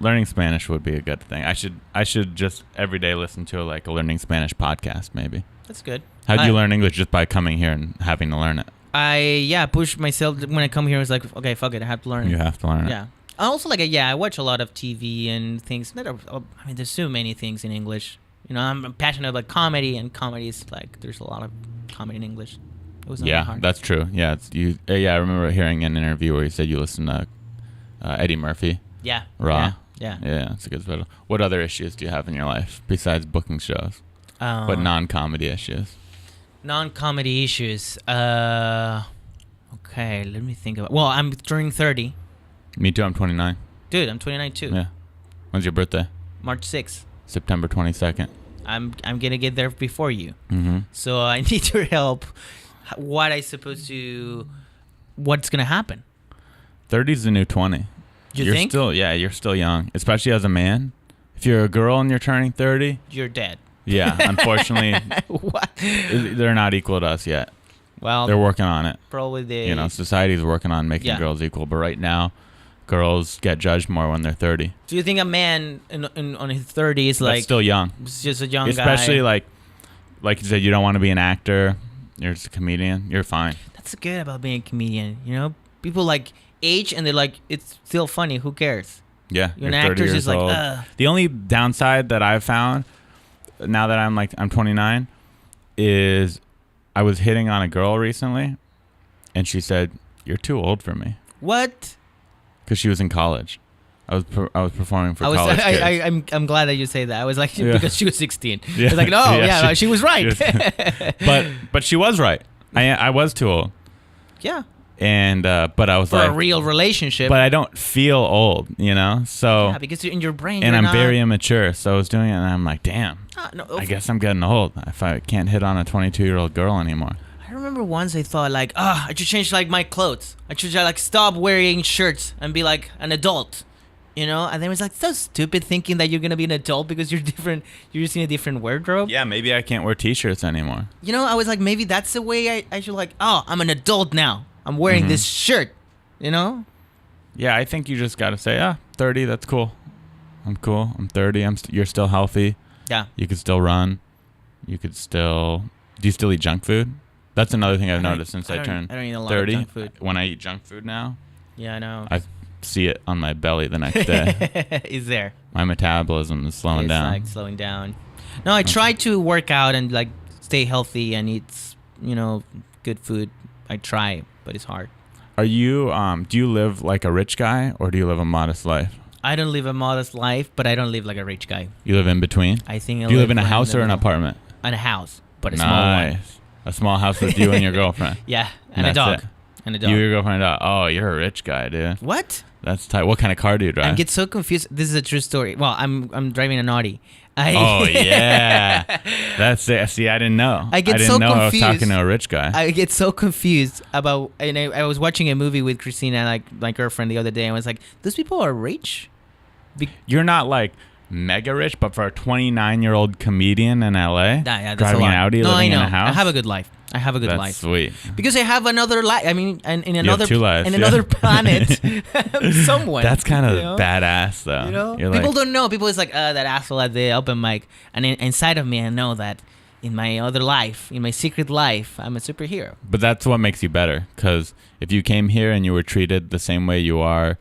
[SPEAKER 5] learning Spanish would be a good thing. I should just every day listen to a learning Spanish podcast, maybe.
[SPEAKER 6] That's good.
[SPEAKER 5] How'd you learn English? Just by coming here and having to learn it?
[SPEAKER 6] I push myself when I come here. It's like, okay, fuck it, I have to learn it.
[SPEAKER 5] You have to learn it.
[SPEAKER 6] Yeah. I also I watch a lot of TV and things. There's so many things in English. I'm passionate about comedy, and comedy is there's a lot of comedy in English. It was not hard.
[SPEAKER 5] That's true. Yeah, I remember hearing an interview where you said you listened to Eddie Murphy.
[SPEAKER 6] Yeah.
[SPEAKER 5] Raw.
[SPEAKER 6] Yeah.
[SPEAKER 5] Yeah, that's a good special. What other issues do you have in your life besides booking shows? But non-comedy issues.
[SPEAKER 6] Non-comedy issues. Okay, let me think about. Well, I'm turning 30.
[SPEAKER 5] Me too. I'm 29.
[SPEAKER 6] Dude, I'm 29 too.
[SPEAKER 5] Yeah. When's your birthday?
[SPEAKER 6] March 6th.
[SPEAKER 5] September 22nd.
[SPEAKER 6] I'm gonna get there before you.
[SPEAKER 5] Mm-hmm.
[SPEAKER 6] So I need your help. What's gonna happen?
[SPEAKER 5] 30 is the new 20.
[SPEAKER 6] You're think?
[SPEAKER 5] You're still young, especially as a man. If you're a girl and you're turning 30,
[SPEAKER 6] you're dead.
[SPEAKER 5] Yeah, unfortunately,
[SPEAKER 6] what?
[SPEAKER 5] They're not equal to us yet.
[SPEAKER 6] Well,
[SPEAKER 5] they're working on it.
[SPEAKER 6] Probably
[SPEAKER 5] society's working on making girls equal, but right now, girls get judged more when they're 30.
[SPEAKER 6] Do you think a man on his 30s
[SPEAKER 5] That's still young?
[SPEAKER 6] It's just a young
[SPEAKER 5] Especially
[SPEAKER 6] guy.
[SPEAKER 5] like you said, you don't want to be an actor. You're just a comedian. You're fine.
[SPEAKER 6] That's good about being a comedian. People age and they're like, it's still funny. Who cares?
[SPEAKER 5] Yeah,
[SPEAKER 6] you're an actor. Just
[SPEAKER 5] old. The only downside that I've found now that I'm 29 is I was hitting on a girl recently, and she said, "You're too old for me."
[SPEAKER 6] What?
[SPEAKER 5] Because she was in college. I was performing for college kids.
[SPEAKER 6] I'm glad that you say that. I was like, because she was 16.
[SPEAKER 5] Yeah.
[SPEAKER 6] I was like, no, she was right.
[SPEAKER 5] But she was right. I was too old.
[SPEAKER 6] Yeah.
[SPEAKER 5] And but I was
[SPEAKER 6] for a real relationship.
[SPEAKER 5] But I don't feel old, So
[SPEAKER 6] yeah, because in your brain,
[SPEAKER 5] and I'm very immature. So I was doing it, and I'm like, damn. I guess I'm getting old if I can't hit on a 22-year-old girl anymore.
[SPEAKER 6] I remember once I thought I should change my clothes. I should stop wearing shirts and be like an adult, And then it was so stupid thinking that you're gonna be an adult because you're different. You're using a different wardrobe.
[SPEAKER 5] Yeah, maybe I can't wear T-shirts anymore.
[SPEAKER 6] I was like, maybe that's the way I should I'm an adult now. I'm wearing this shirt,
[SPEAKER 5] Yeah, I think you just got to say, 30, that's cool. I'm cool. I'm 30. You're still healthy.
[SPEAKER 6] Yeah.
[SPEAKER 5] You could still run. You could still... Do you still eat junk food? That's another thing I've noticed since I turned 30.
[SPEAKER 6] I don't eat a lot of junk food.
[SPEAKER 5] When I eat junk food now...
[SPEAKER 6] Yeah, I know.
[SPEAKER 5] I see it on my belly the next day.
[SPEAKER 6] Is there?
[SPEAKER 5] My metabolism is slowing down.
[SPEAKER 6] It's slowing down. No, I try to work out and stay healthy and eat, good food. I try, but it's hard.
[SPEAKER 5] Are you, do you live like a rich guy or do you live a modest life?
[SPEAKER 6] I don't live a modest life, but I don't live like a rich guy.
[SPEAKER 5] You live in between?
[SPEAKER 6] I think.
[SPEAKER 5] Do you live in a house or an apartment?
[SPEAKER 6] In a house, but a small one.
[SPEAKER 5] A small house with you and your girlfriend.
[SPEAKER 6] Yeah, and a dog. And a dog.
[SPEAKER 5] You, your girlfriend, and a dog. Oh, you're a rich guy, dude.
[SPEAKER 6] What?
[SPEAKER 5] That's tight. What kind of car do you drive?
[SPEAKER 6] I get so confused. This is a true story. Well, I'm driving an Audi.
[SPEAKER 5] Oh yeah, that's it. See, I didn't know.
[SPEAKER 6] I didn't know
[SPEAKER 5] confused. I was talking to a rich guy.
[SPEAKER 6] I get so confused about. And I was watching a movie with Christina, my girlfriend, the other day. And I was like, those people are rich.
[SPEAKER 5] You're not like mega rich, but for a 29-year-old comedian in LA,
[SPEAKER 6] that's
[SPEAKER 5] driving
[SPEAKER 6] a lot.
[SPEAKER 5] an Audi, living in a house.
[SPEAKER 6] I have a good life.
[SPEAKER 5] That's
[SPEAKER 6] life.
[SPEAKER 5] Sweet.
[SPEAKER 6] Because I have another life. I mean, in another
[SPEAKER 5] have 2 lives,
[SPEAKER 6] in another planet, someone.
[SPEAKER 5] That's kind of badass, though.
[SPEAKER 6] People don't know. People is like, that asshole at the open mic, and inside of me, I know that in my other life, in my secret life, I'm a superhero.
[SPEAKER 5] But that's what makes you better. Because if you came here and you were treated the same way you are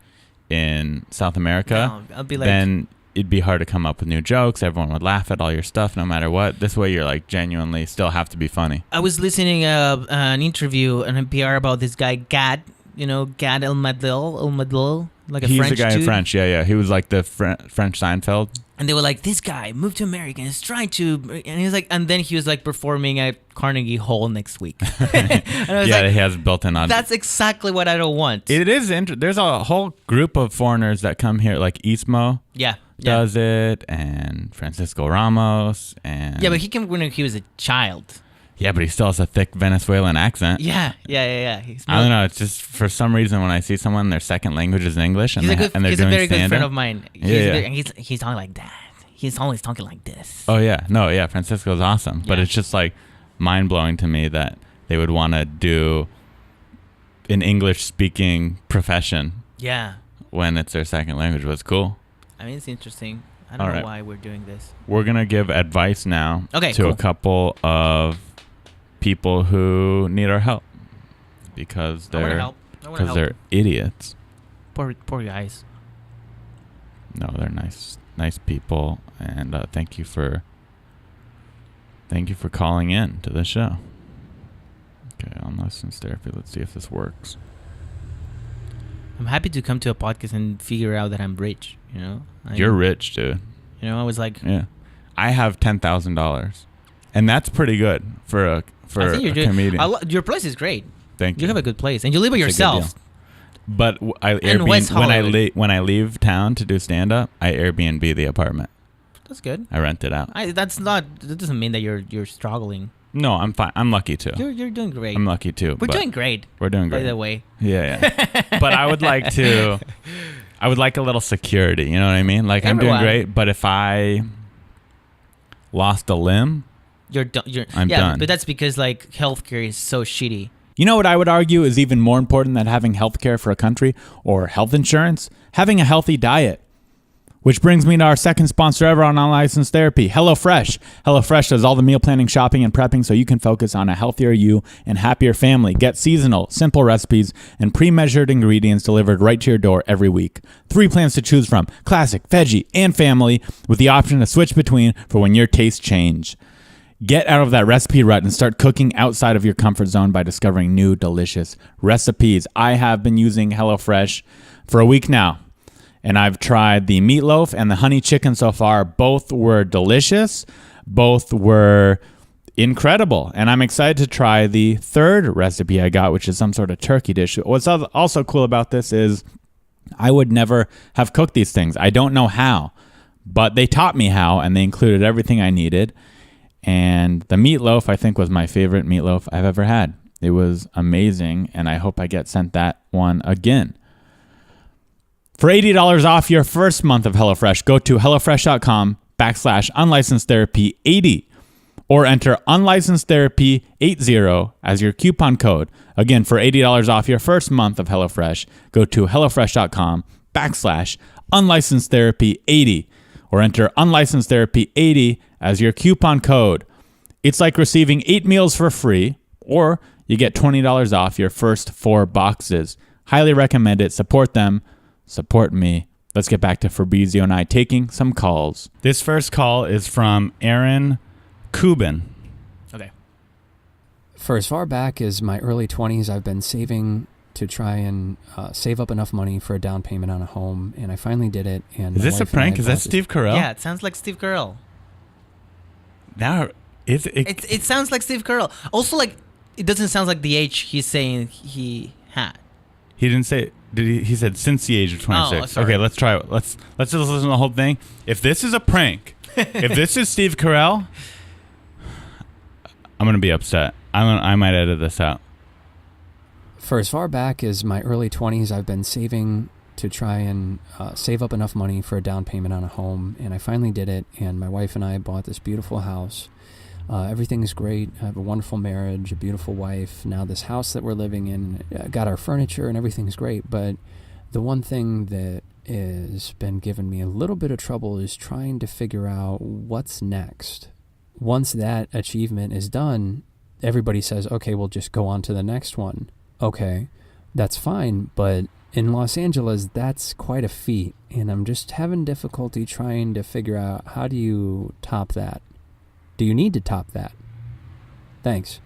[SPEAKER 5] in South America,
[SPEAKER 6] I'll be like,
[SPEAKER 5] then it'd be hard to come up with new jokes. Everyone would laugh at all your stuff no matter what. This way you're like genuinely still have to be funny.
[SPEAKER 6] I was listening an interview on NPR about this guy Gad, Gad Elmaleh, like a
[SPEAKER 5] He's
[SPEAKER 6] French
[SPEAKER 5] a guy
[SPEAKER 6] dude.
[SPEAKER 5] in French, yeah. He was like the French Seinfeld.
[SPEAKER 6] And they were like, this guy moved to America and is trying to, and he's like, and then he was like performing at Carnegie Hall next week. And I was
[SPEAKER 5] He has built-in audience.
[SPEAKER 6] that's exactly what I don't want.
[SPEAKER 5] It is there's a whole group of foreigners that come here, like Ismo does it, and Francisco Ramos, and
[SPEAKER 6] but he came when he was a child.
[SPEAKER 5] Yeah, but he still has a thick Venezuelan accent.
[SPEAKER 6] Yeah.
[SPEAKER 5] I don't know. It's just for some reason when I see someone, their second language is English, and,
[SPEAKER 6] He's
[SPEAKER 5] they're
[SPEAKER 6] a
[SPEAKER 5] doing
[SPEAKER 6] very good
[SPEAKER 5] stand-up.
[SPEAKER 6] friend of mine. And he's talking like that. He's always talking like this.
[SPEAKER 5] Oh yeah, no, yeah. Francisco's awesome, but
[SPEAKER 6] Yeah.
[SPEAKER 5] it's just like mind blowing to me that they would want to do an English speaking profession.
[SPEAKER 6] Yeah.
[SPEAKER 5] When it's their second language, was cool.
[SPEAKER 6] I mean, it's interesting. I don't know why we're doing this.
[SPEAKER 5] We're gonna give advice now to
[SPEAKER 6] cool.
[SPEAKER 5] a couple of people who need our help because they're idiots.
[SPEAKER 6] Poor guys.
[SPEAKER 5] No, they're nice people, and thank you for calling in to the show. Okay, unlicensed therapy. Let's see if this works.
[SPEAKER 6] I'm happy to come to a podcast and figure out that I'm rich.
[SPEAKER 5] You're rich, dude.
[SPEAKER 6] I was like,
[SPEAKER 5] yeah, I have $10,000, and that's pretty good for a comedian.
[SPEAKER 6] Your place is great.
[SPEAKER 5] Thank you.
[SPEAKER 6] You have a good place, and you live by yourself.
[SPEAKER 5] But I
[SPEAKER 6] Airbnb
[SPEAKER 5] when I leave town to do stand up, I Airbnb the apartment.
[SPEAKER 6] That's good.
[SPEAKER 5] I rent it out.
[SPEAKER 6] That doesn't mean that you're struggling.
[SPEAKER 5] No, I'm fine. I'm lucky too.
[SPEAKER 6] You're doing great.
[SPEAKER 5] I'm lucky too.
[SPEAKER 6] We're doing great.
[SPEAKER 5] We're doing great.
[SPEAKER 6] By the way.
[SPEAKER 5] Yeah. But I would like a little security. You know what I mean? Like
[SPEAKER 6] Everyone.
[SPEAKER 5] I'm doing great, but if I lost a limb, I'm done.
[SPEAKER 6] But that's because like healthcare is so shitty.
[SPEAKER 2] You know what I would argue is even more important than having healthcare for a country or health insurance? Having a healthy diet. Which brings me to our second sponsor ever on Unlicensed Therapy, HelloFresh. HelloFresh does all the meal planning, shopping, and prepping so you can focus on a healthier you and happier family. Get seasonal, simple recipes and pre-measured ingredients delivered right to your door every week. 3 plans to choose from, classic, veggie, and family, with the option to switch between for when your tastes change. Get out of that recipe rut and start cooking outside of your comfort zone by discovering new, delicious recipes. I have been using HelloFresh for a week now, and I've tried the meatloaf and the honey chicken so far. Both were delicious. Both were incredible. And I'm excited to try the third recipe I got, which is some sort of turkey dish. What's also cool about this is I would never have cooked these things. I don't know how, but they taught me how, and they included everything I needed. And the meatloaf, I think, was my favorite meatloaf I've ever had. It was amazing, and I hope I get sent that one again. For $80 off your first month of HelloFresh, go to HelloFresh.com/unlicensed-therapy80 or enter unlicensed-therapy80 as your coupon code. Again, for $80 off your first month of HelloFresh, go to HelloFresh.com/unlicensed-therapy80 or enter unlicensed-therapy80 as your coupon code. It's like receiving 8 meals for free, or you get $20 off your first 4 boxes. Highly recommend it. Support them. Support me. Let's get back to Fabrizio and I taking some calls.
[SPEAKER 5] This first call is from Aaron Kubin.
[SPEAKER 6] Okay.
[SPEAKER 7] For as far back as my early 20s, I've been saving to try and save up enough money for a down payment on a home, and I finally did it. And
[SPEAKER 5] is this a prank? Is that Steve Carell?
[SPEAKER 6] Yeah, it sounds like Steve Carell.
[SPEAKER 5] Now,
[SPEAKER 6] it sounds like Steve Carell. Also, like, it doesn't sound like the age he's saying he had.
[SPEAKER 5] He didn't say. Did he? He said since the age of 26.
[SPEAKER 6] Oh, sorry.
[SPEAKER 5] Okay, let's try it. Let's just listen to the whole thing. If this is a prank, if this is Steve Carell, I'm gonna be upset. I might edit this out.
[SPEAKER 7] For as far back as my early 20s, I've been saving to try and save up enough money for a down payment on a home, and I finally did it, and my wife and I bought this beautiful house. Everything's great. I have a wonderful marriage, a beautiful wife. Now this house that we're living in, got our furniture and everything's great, but the one thing that has been giving me a little bit of trouble is trying to figure out what's next. Once that achievement is done, everybody says, okay, we'll just go on to the next one. Okay, that's fine, but in Los Angeles, that's quite a feat, and I'm just having difficulty trying to figure out, how do you top that? Do you need to top that? Thanks.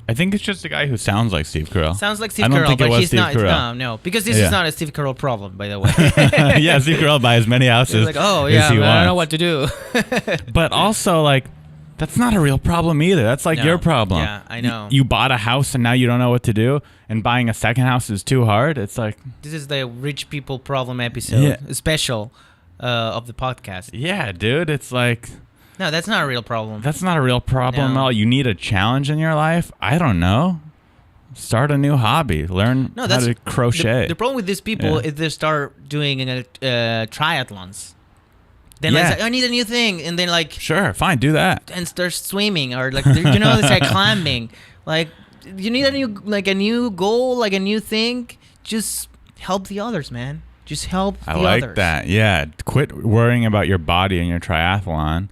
[SPEAKER 5] I think it's just a guy who sounds like Steve Carell.
[SPEAKER 6] Sounds like Steve Carell, but he's not. No, because this is not a Steve Carell problem, by the way.
[SPEAKER 5] Yeah, Steve Carell buys as many houses.
[SPEAKER 6] He's like, oh yeah, I don't know what to do.
[SPEAKER 5] But also, like, that's not a real problem either. That's like your problem.
[SPEAKER 6] Yeah, I know.
[SPEAKER 5] You bought a house and now you don't know what to do, and buying a second house is too hard. It's like,
[SPEAKER 6] this is the rich people problem episode, special of the podcast.
[SPEAKER 5] Yeah, dude. It's like,
[SPEAKER 6] no, that's not a real problem.
[SPEAKER 5] That's not a real problem at all. You need a challenge in your life. I don't know. Start a new hobby. Learn how to crochet.
[SPEAKER 6] The problem with these people is they start doing triathlons. Then like, I need a new thing, and then like,
[SPEAKER 5] sure, fine, do that,
[SPEAKER 6] and start swimming, or like, you know, it's like climbing. Like, you need a new goal, like a new thing. Just help the others, man. Just help the others. I like
[SPEAKER 5] that. Yeah, quit worrying about your body and your triathlon.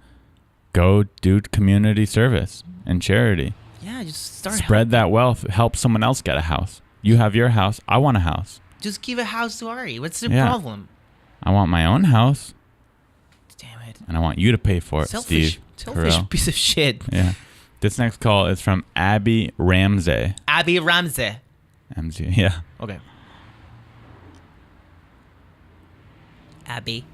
[SPEAKER 5] Go do community service and charity.
[SPEAKER 6] Yeah, just start
[SPEAKER 5] spread that wealth. Help someone else get a house. You have your house. I want a house.
[SPEAKER 6] Just give a house to Ari. What's the problem?
[SPEAKER 5] I want my own house.
[SPEAKER 6] Damn it.
[SPEAKER 5] And I want you to pay for it, Steve.
[SPEAKER 6] Selfish
[SPEAKER 5] Carell.
[SPEAKER 6] Piece of shit.
[SPEAKER 5] Yeah. This next call is from Abby Ramsey.
[SPEAKER 6] Abby Ramsey.
[SPEAKER 5] Yeah.
[SPEAKER 6] Okay. Abby.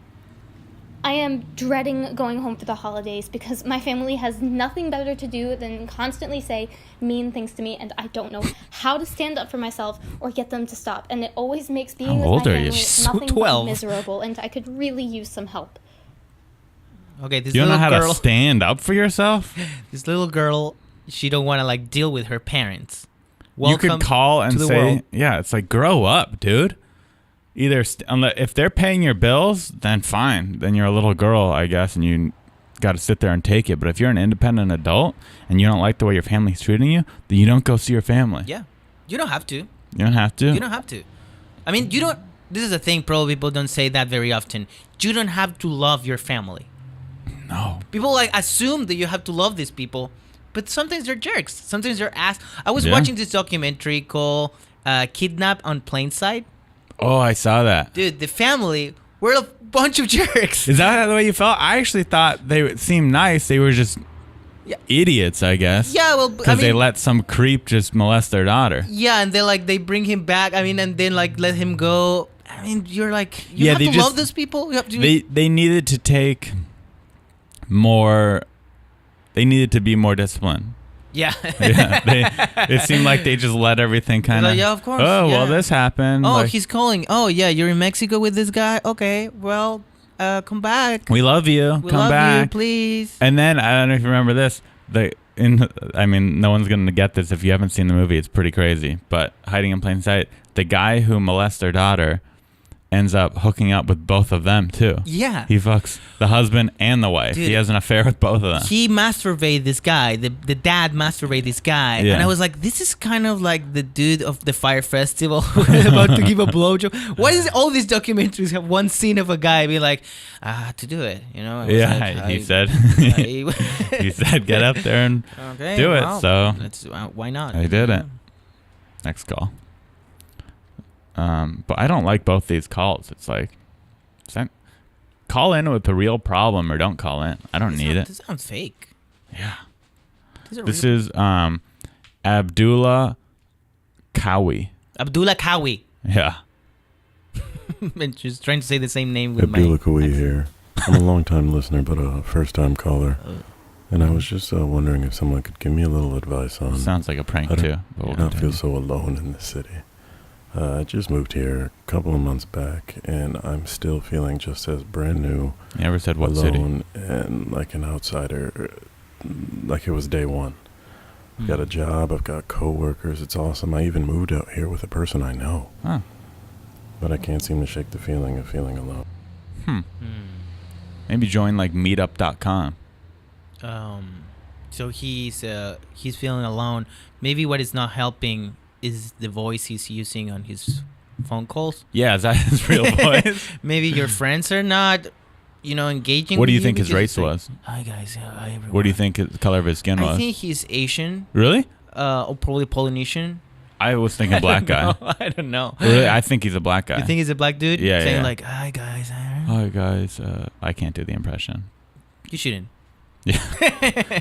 [SPEAKER 8] I am dreading going home for the holidays because my family has nothing better to do than constantly say mean things to me, and I don't know how to stand up for myself or get them to stop. And it always makes being with my family nothing but miserable, and I could really use some help.
[SPEAKER 6] Okay, this
[SPEAKER 5] you don't
[SPEAKER 6] little
[SPEAKER 5] know how
[SPEAKER 6] girl,
[SPEAKER 5] to stand up for yourself?
[SPEAKER 6] This little girl, she don't want to like deal with her parents.
[SPEAKER 5] Welcome, you could call and say, world. Yeah, it's like, grow up, dude. Either if they're paying your bills, then fine. Then you're a little girl, I guess, and you got to sit there and take it. But if you're an independent adult and you don't like the way your family's treating you, then you don't go see your family.
[SPEAKER 6] Yeah, you don't have to.
[SPEAKER 5] You don't have to.
[SPEAKER 6] You don't have to. I mean, you don't. This is a thing. Probably people don't say that very often. You don't have to love your family.
[SPEAKER 5] No.
[SPEAKER 6] People like assume that you have to love these people, but sometimes they're jerks. Sometimes they're ass. I was watching this documentary called "Kidnapped on Plain Sight."
[SPEAKER 5] Oh, I saw that.
[SPEAKER 6] Dude, the family were a bunch of jerks.
[SPEAKER 5] Is that the way you felt? I actually thought they seemed nice. They were just idiots, I guess.
[SPEAKER 6] Yeah, well,
[SPEAKER 5] because they let some creep just molest their daughter.
[SPEAKER 6] Yeah, and they bring him back. I mean, and then like let him go. I mean, you're like, you have to love those people. You have to.
[SPEAKER 5] They needed to take more. They needed to be more disciplined.
[SPEAKER 6] Yeah.
[SPEAKER 5] It seemed like they just let everything kind of.
[SPEAKER 6] Like, yeah, of course.
[SPEAKER 5] Oh, well, this happened.
[SPEAKER 6] Oh,
[SPEAKER 5] like,
[SPEAKER 6] he's calling. Oh, yeah, you're in Mexico with this guy. Okay, well, come back.
[SPEAKER 5] We love you. Come back,
[SPEAKER 6] you, please.
[SPEAKER 5] And then I don't know if you remember this. I mean, no one's gonna get this if you haven't seen the movie. It's pretty crazy. But Hiding in Plain Sight, the guy who molests their daughter ends up hooking up with both of them too.
[SPEAKER 6] Yeah.
[SPEAKER 5] He fucks the husband and the wife. Dude, he has an affair with both of them.
[SPEAKER 6] He masturbated this guy. The dad masturbated this guy. Yeah. And I was like, this is kind of like the dude of the Fire Festival about to give a blowjob. Why does all these documentaries have one scene of a guy be like, to do it? You know?
[SPEAKER 5] He said, he said, get up there and do it. So
[SPEAKER 6] why not?
[SPEAKER 5] I did it. Next call. But I don't like both these calls. It's like, call in with the real problem or don't call in. I don't need it.
[SPEAKER 6] This sounds fake.
[SPEAKER 5] Yeah. This is Abdullah Kawi.
[SPEAKER 6] Abdullah Kawi.
[SPEAKER 5] Yeah.
[SPEAKER 6] Just trying to say the same name with
[SPEAKER 9] Abdullah Kawi here. I'm a long-time listener, but a first-time caller. And I was just wondering if someone could give me a little advice on...
[SPEAKER 5] Sounds like a prank, too.
[SPEAKER 9] I don't feel so alone in this city. I just moved here a couple of months back, and I'm still feeling just as brand new.
[SPEAKER 5] You never said what
[SPEAKER 9] alone
[SPEAKER 5] city?
[SPEAKER 9] And like an outsider, like it was day one. I've got a job, I've got coworkers, it's awesome. I even moved out here with a person I know.
[SPEAKER 5] Huh.
[SPEAKER 9] but I can't seem to shake the feeling of feeling alone.
[SPEAKER 5] Maybe join like meetup.com.
[SPEAKER 6] So he's feeling alone. Maybe what is not helping is the voice he's using on his phone calls.
[SPEAKER 5] Yeah, is that his real voice?
[SPEAKER 6] Maybe your friends are not, engaging.
[SPEAKER 5] What do
[SPEAKER 6] with
[SPEAKER 5] you think his
[SPEAKER 6] because
[SPEAKER 5] race
[SPEAKER 6] it's like,
[SPEAKER 5] was?
[SPEAKER 6] Hi guys, hi everyone.
[SPEAKER 5] What do you think the color of his skin was?
[SPEAKER 6] I think he's Asian.
[SPEAKER 5] Really?
[SPEAKER 6] Or probably Polynesian.
[SPEAKER 5] I was thinking black guy.
[SPEAKER 6] I don't know.
[SPEAKER 5] Really? I think he's a black guy.
[SPEAKER 6] You think he's a black dude?
[SPEAKER 5] Yeah,
[SPEAKER 6] saying
[SPEAKER 5] yeah.
[SPEAKER 6] like, hi guys.
[SPEAKER 5] Hi guys. I can't do the impression.
[SPEAKER 6] You shouldn't.
[SPEAKER 5] Yeah.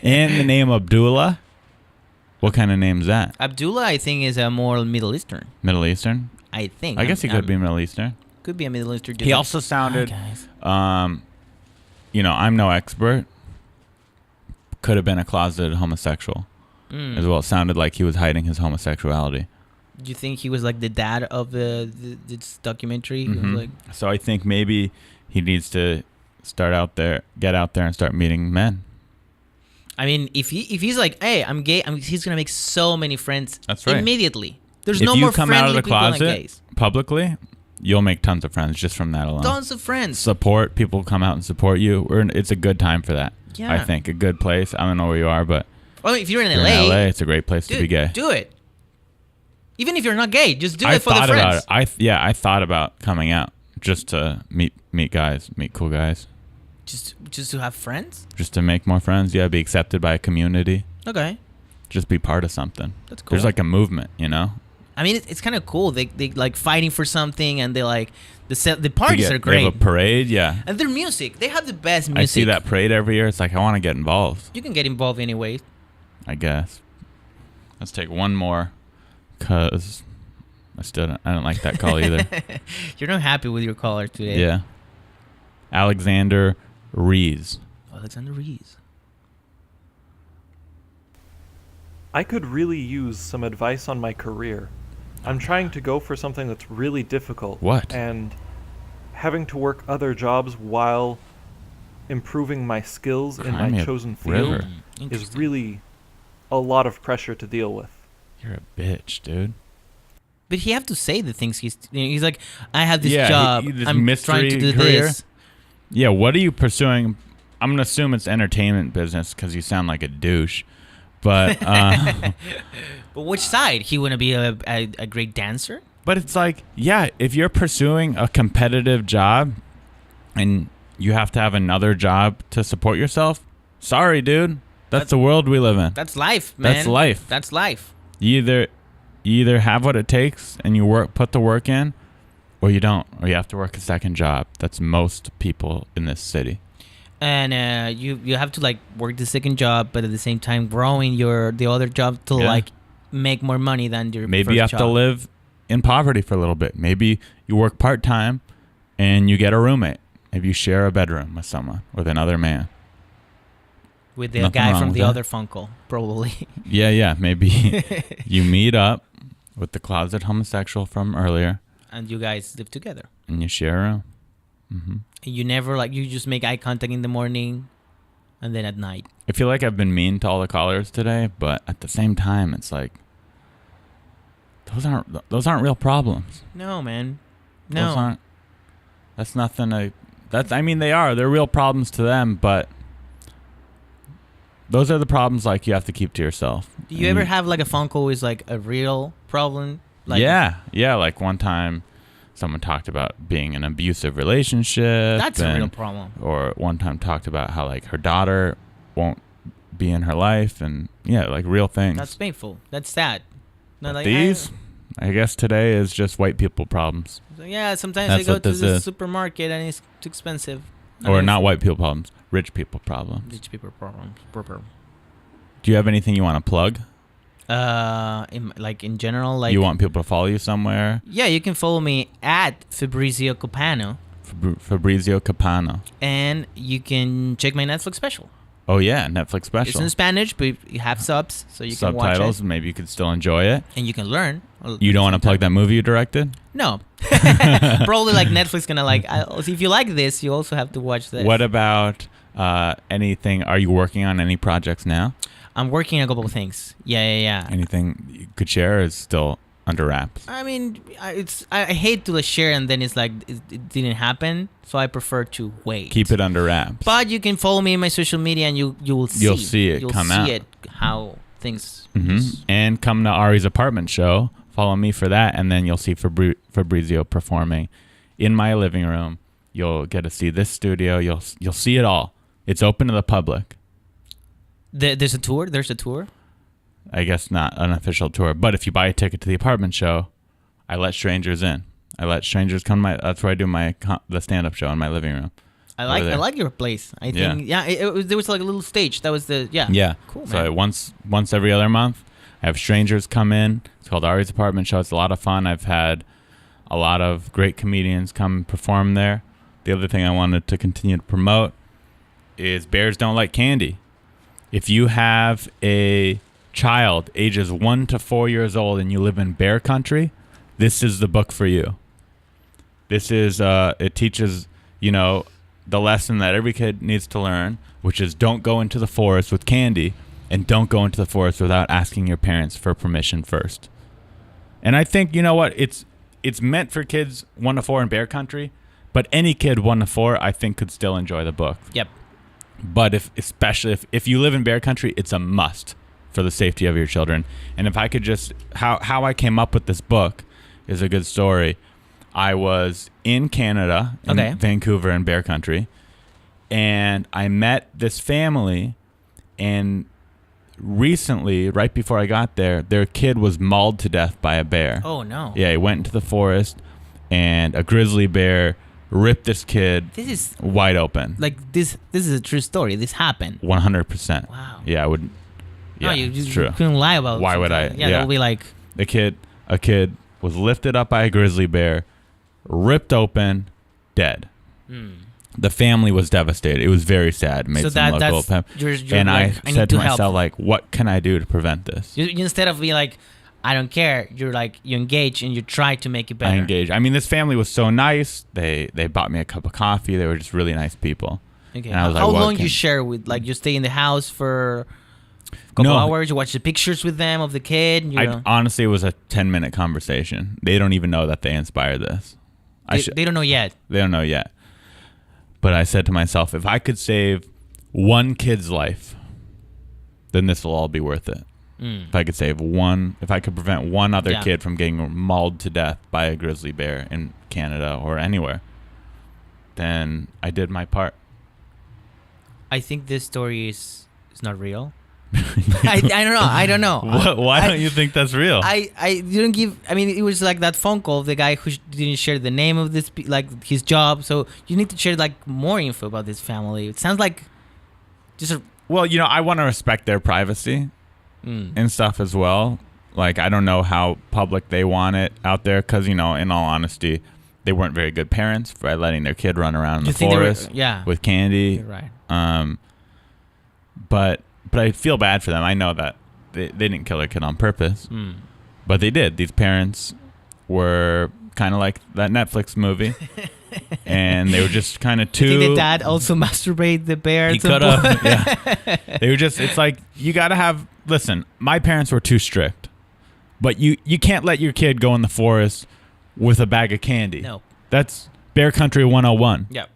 [SPEAKER 5] And the name Abdullah? What kind of name is that?
[SPEAKER 6] Abdullah, I think, is a more Middle Eastern.
[SPEAKER 5] Middle Eastern?
[SPEAKER 6] I think.
[SPEAKER 5] I guess he could be Middle Eastern.
[SPEAKER 6] Could be a Middle Eastern dude.
[SPEAKER 5] He also sounded,
[SPEAKER 6] Hi, guys.
[SPEAKER 5] I'm no expert. Could have been a closeted homosexual as well. It sounded like he was hiding his homosexuality.
[SPEAKER 6] Do you think he was like the dad of this documentary?
[SPEAKER 5] Mm-hmm.
[SPEAKER 6] Like,
[SPEAKER 5] so I think maybe he needs to get out there and start meeting men.
[SPEAKER 6] I mean, if he's like, hey, I'm gay, he's gonna make so many friends.
[SPEAKER 5] That's right.
[SPEAKER 6] Immediately. There's
[SPEAKER 5] If
[SPEAKER 6] no
[SPEAKER 5] you
[SPEAKER 6] more
[SPEAKER 5] come
[SPEAKER 6] friendly
[SPEAKER 5] out of the
[SPEAKER 6] people like
[SPEAKER 5] closet
[SPEAKER 6] gays.
[SPEAKER 5] publicly, you'll make tons of friends just from that alone.
[SPEAKER 6] Tons of friends.
[SPEAKER 5] Support people come out and support you. It's a good time for that.
[SPEAKER 6] Yeah.
[SPEAKER 5] I think a good place. I don't know where you are, but
[SPEAKER 6] Well, if you're in
[SPEAKER 5] if
[SPEAKER 6] LA,
[SPEAKER 5] you're in LA, it's a great place
[SPEAKER 6] dude,
[SPEAKER 5] to be gay.
[SPEAKER 6] do it. Even if you're not gay, just do
[SPEAKER 5] I
[SPEAKER 6] it for the
[SPEAKER 5] thought
[SPEAKER 6] friends.
[SPEAKER 5] about it. I thought about coming out just to meet guys, meet cool guys,
[SPEAKER 6] Just to have friends.
[SPEAKER 5] just to make more friends. Yeah, be accepted by a community.
[SPEAKER 6] Okay,
[SPEAKER 5] Just be part of something.
[SPEAKER 6] that's cool.
[SPEAKER 5] There's like a movement,
[SPEAKER 6] I mean, it's kind of cool. They like fighting for something, and they like the parties are
[SPEAKER 5] They
[SPEAKER 6] great.
[SPEAKER 5] have a parade, yeah.
[SPEAKER 6] And their music, they have the best music.
[SPEAKER 5] I see that parade every year. It's like I want to get involved.
[SPEAKER 6] You can get involved anyway.
[SPEAKER 5] I guess. Let's take one more, cause I don't like that call either.
[SPEAKER 6] You're not happy with your caller today.
[SPEAKER 5] Yeah. Alexander Rees.
[SPEAKER 6] Alexander Rees.
[SPEAKER 10] I could really use some advice on my career. I'm trying to go for something that's really difficult.
[SPEAKER 5] What?
[SPEAKER 10] And having to work other jobs while improving my skills in
[SPEAKER 5] Cry me
[SPEAKER 10] my
[SPEAKER 5] a
[SPEAKER 10] chosen
[SPEAKER 5] river.
[SPEAKER 10] field is really a lot of pressure to deal with.
[SPEAKER 5] You're a bitch, dude.
[SPEAKER 6] But he have to say the things he's like, I have this
[SPEAKER 5] Yeah,
[SPEAKER 6] job.
[SPEAKER 5] this
[SPEAKER 6] I'm
[SPEAKER 5] mystery
[SPEAKER 6] trying to do
[SPEAKER 5] career.
[SPEAKER 6] this.
[SPEAKER 5] Yeah, what are you pursuing? I'm going to assume it's entertainment business because you sound like a douche. But
[SPEAKER 6] But which side? He want to be a great dancer?
[SPEAKER 5] but it's like, yeah, if you're pursuing a competitive job and you have to have another job to support yourself, sorry, dude. That's the world we live in.
[SPEAKER 6] That's life, man.
[SPEAKER 5] That's life.
[SPEAKER 6] That's life.
[SPEAKER 5] You either have what it takes and you put the work in, or you don't, or you have to work a second job. That's most people in this city.
[SPEAKER 6] And you have to like work the second job, but at the same time growing the other job to
[SPEAKER 5] Yeah.
[SPEAKER 6] like make more money than your
[SPEAKER 5] Maybe
[SPEAKER 6] first
[SPEAKER 5] you have
[SPEAKER 6] job.
[SPEAKER 5] to live in poverty for a little bit. Maybe you work part-time and you get a roommate. Maybe you share a bedroom with someone, with another man.
[SPEAKER 6] with the
[SPEAKER 5] Nothing
[SPEAKER 6] guy
[SPEAKER 5] wrong
[SPEAKER 6] from
[SPEAKER 5] with
[SPEAKER 6] the
[SPEAKER 5] that.
[SPEAKER 6] other Funko, probably.
[SPEAKER 5] Yeah. Maybe you meet up with the closet homosexual from earlier
[SPEAKER 6] And you guys live together.
[SPEAKER 5] and you share a room. Mm-hmm.
[SPEAKER 6] And you never like you just make eye contact in the morning, and then at night.
[SPEAKER 5] I feel like I've been mean to all the callers today, but at the same time, it's like those aren't real problems.
[SPEAKER 6] No, man.
[SPEAKER 5] Those
[SPEAKER 6] No.
[SPEAKER 5] aren't. That's nothing. I mean, they are. They're real problems to them, but those are the problems like you have to keep to yourself.
[SPEAKER 6] Do you
[SPEAKER 5] And
[SPEAKER 6] ever have like a Funko is like a real problem? Like,
[SPEAKER 5] yeah. Like one time, someone talked about being in an abusive relationship.
[SPEAKER 6] That's a real problem.
[SPEAKER 5] Or one time talked about how like her daughter won't be in her life, and yeah, like real things.
[SPEAKER 6] That's painful. That's sad. Not
[SPEAKER 5] But
[SPEAKER 6] like
[SPEAKER 5] these, I guess today is just white people problems,
[SPEAKER 6] yeah, sometimes
[SPEAKER 5] That's
[SPEAKER 6] I go
[SPEAKER 5] what
[SPEAKER 6] to
[SPEAKER 5] this
[SPEAKER 6] the
[SPEAKER 5] is.
[SPEAKER 6] supermarket and it's too expensive.
[SPEAKER 5] or not white people problems, rich people problems.
[SPEAKER 6] Rich people problems.
[SPEAKER 5] Do you have anything you want to plug?
[SPEAKER 6] In general, like
[SPEAKER 5] You want people to follow you somewhere?
[SPEAKER 6] yeah, you can follow me at Fabrizio Copano,
[SPEAKER 5] Fabrizio Copano.
[SPEAKER 6] and you can check my Netflix special.
[SPEAKER 5] Oh yeah, Netflix
[SPEAKER 6] It's
[SPEAKER 5] special.
[SPEAKER 6] in Spanish, but you have subs, so you can watch
[SPEAKER 5] Subtitles.
[SPEAKER 6] it
[SPEAKER 5] Maybe you could still enjoy it.
[SPEAKER 6] and you can learn.
[SPEAKER 5] You don't want to plug that movie you directed?
[SPEAKER 6] No, probably like Netflix gonna like. If you like this, you also have to watch this.
[SPEAKER 5] What about anything? Are you working on any projects now?
[SPEAKER 6] I'm working on a couple of things. Yeah.
[SPEAKER 5] Anything you could share is still under wraps?
[SPEAKER 6] I mean, I hate to share and then it's like it didn't happen, so I prefer to wait.
[SPEAKER 5] Keep it under wraps.
[SPEAKER 6] But you can follow me in my social media and you will see.
[SPEAKER 5] You'll see it come out.
[SPEAKER 6] You'll see it how things.
[SPEAKER 5] And come to Ari's apartment show. Follow me for that, and then you'll see Fabrizio performing in my living room. You'll get to see this studio. You'll see it all. It's open to the public.
[SPEAKER 6] There's a tour. There's a tour.
[SPEAKER 5] I guess not an official tour, but if you buy a ticket to the apartment show, I let strangers in. I let strangers come. That's where I do the stand-up show in my living room.
[SPEAKER 6] I like your place. I think there was like a little stage. That was cool.
[SPEAKER 5] So
[SPEAKER 6] Man.
[SPEAKER 5] once every other month, I have strangers come in. It's called Ari's Apartment Show. It's a lot of fun. I've had a lot of great comedians come perform there. The other thing I wanted to continue to promote is Bears Don't Like Candy. If you have a child ages 1 to 4 years old and you live in bear country, this is the book for you. This is it teaches the lesson that every kid needs to learn, which is don't go into the forest with candy, and don't go into the forest without asking your parents for permission first. And I think it's meant for kids 1 to 4 in bear country, but any kid 1 to 4 I think could still enjoy the book.
[SPEAKER 6] Yep.
[SPEAKER 5] But especially if you live in bear country, it's a must for the safety of your children. And if I could just how I came up with this book is a good story. I was in Canada, in Vancouver in bear country, and I met this family, and recently, right before I got there, their kid was mauled to death by a bear.
[SPEAKER 6] Oh no.
[SPEAKER 5] Yeah, he went into the forest and a grizzly bear ripped this kid wide open.
[SPEAKER 6] Like this is a true story. This happened.
[SPEAKER 5] 100%.
[SPEAKER 6] Wow.
[SPEAKER 5] Yeah, I would. Yeah,
[SPEAKER 6] no, you
[SPEAKER 5] it's true.
[SPEAKER 6] couldn't lie about it.
[SPEAKER 5] Why would I?
[SPEAKER 6] Yeah, it'll be like
[SPEAKER 5] a kid was lifted up by a grizzly bear, ripped open, dead. The family was devastated. It was very sad. Made
[SPEAKER 6] so
[SPEAKER 5] some local and I said to myself, like, what can I do to prevent this?
[SPEAKER 6] You instead of being like, I don't care, you're like, you engage and you try to make it better.
[SPEAKER 5] I engage. I mean, this family was so nice. They bought me a cup of coffee. They were just really nice people.
[SPEAKER 6] Okay.
[SPEAKER 5] And I was
[SPEAKER 6] how long you share with, like, you stay in the house for a couple hours, you watch the pictures with them of the kid?
[SPEAKER 5] Honestly, it was a 10-minute conversation. They don't even know that they inspired this.
[SPEAKER 6] They don't know yet.
[SPEAKER 5] They don't know yet. But I said to myself, if I could save one kid's life, then this will all be worth it. If I could if I could prevent one other kid from getting mauled to death by a grizzly bear in Canada or anywhere, then I did my part.
[SPEAKER 6] I think this story is not real. I don't know.
[SPEAKER 5] Why don't you think that's real?
[SPEAKER 6] I didn't give. I mean, it was like that phone call of the guy who didn't share the name of this, like his job. So you need to share like more info about this family. It sounds like just.
[SPEAKER 5] Well, I want to respect their privacy and stuff as well. Like, I don't know how public they want it out there because, in all honesty, they weren't very good parents by letting their kid run around in the forest with candy.
[SPEAKER 6] You're right.
[SPEAKER 5] But I feel bad for them. I know that they didn't kill their kid on purpose, but they did. These parents were kind of like that Netflix movie, and they were just kind of too.
[SPEAKER 6] I think the dad also masturbated the bear.
[SPEAKER 5] He could have. Yeah. They were just. It's like you got to have. Listen, my parents were too strict, but you can't let your kid go in the forest with a bag of candy.
[SPEAKER 6] No,
[SPEAKER 5] that's Bear Country 101.
[SPEAKER 6] Yep.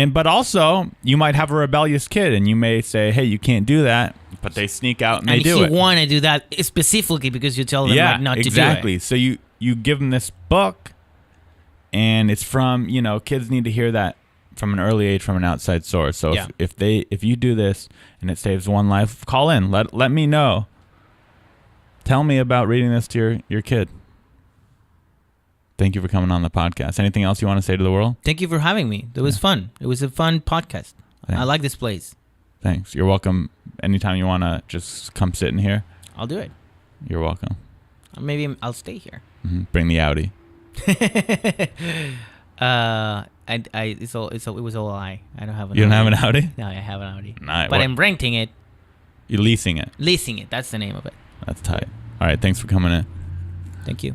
[SPEAKER 5] But also, you might have a rebellious kid, and you may say, "Hey, you can't do that," but they sneak out and they do it.
[SPEAKER 6] And he want to do that specifically because you tell them not to do it.
[SPEAKER 5] Exactly. So you give them this book, and it's from kids need to hear that from an early age from an outside source. So if you do this and it saves one life, call in. Let me know. Tell me about reading this to your kid. Thank you for coming on the podcast. Anything else you want to say to the world?
[SPEAKER 6] Thank you for having me. It was fun. It was a fun podcast. Thanks. I like this place.
[SPEAKER 5] Thanks. You're welcome. Anytime you want to just come sit in here,
[SPEAKER 6] I'll do it.
[SPEAKER 5] You're welcome.
[SPEAKER 6] Maybe I'll stay here.
[SPEAKER 5] Bring the Audi.
[SPEAKER 6] It was all I don't have an Audi.
[SPEAKER 5] You don't have an Audi?
[SPEAKER 6] No, I have an Audi.
[SPEAKER 5] Nice.
[SPEAKER 6] But I'm renting it.
[SPEAKER 5] You're leasing it?
[SPEAKER 6] Leasing it. That's the name of it.
[SPEAKER 5] That's tight. All right. Thanks for coming in.
[SPEAKER 6] Thank you.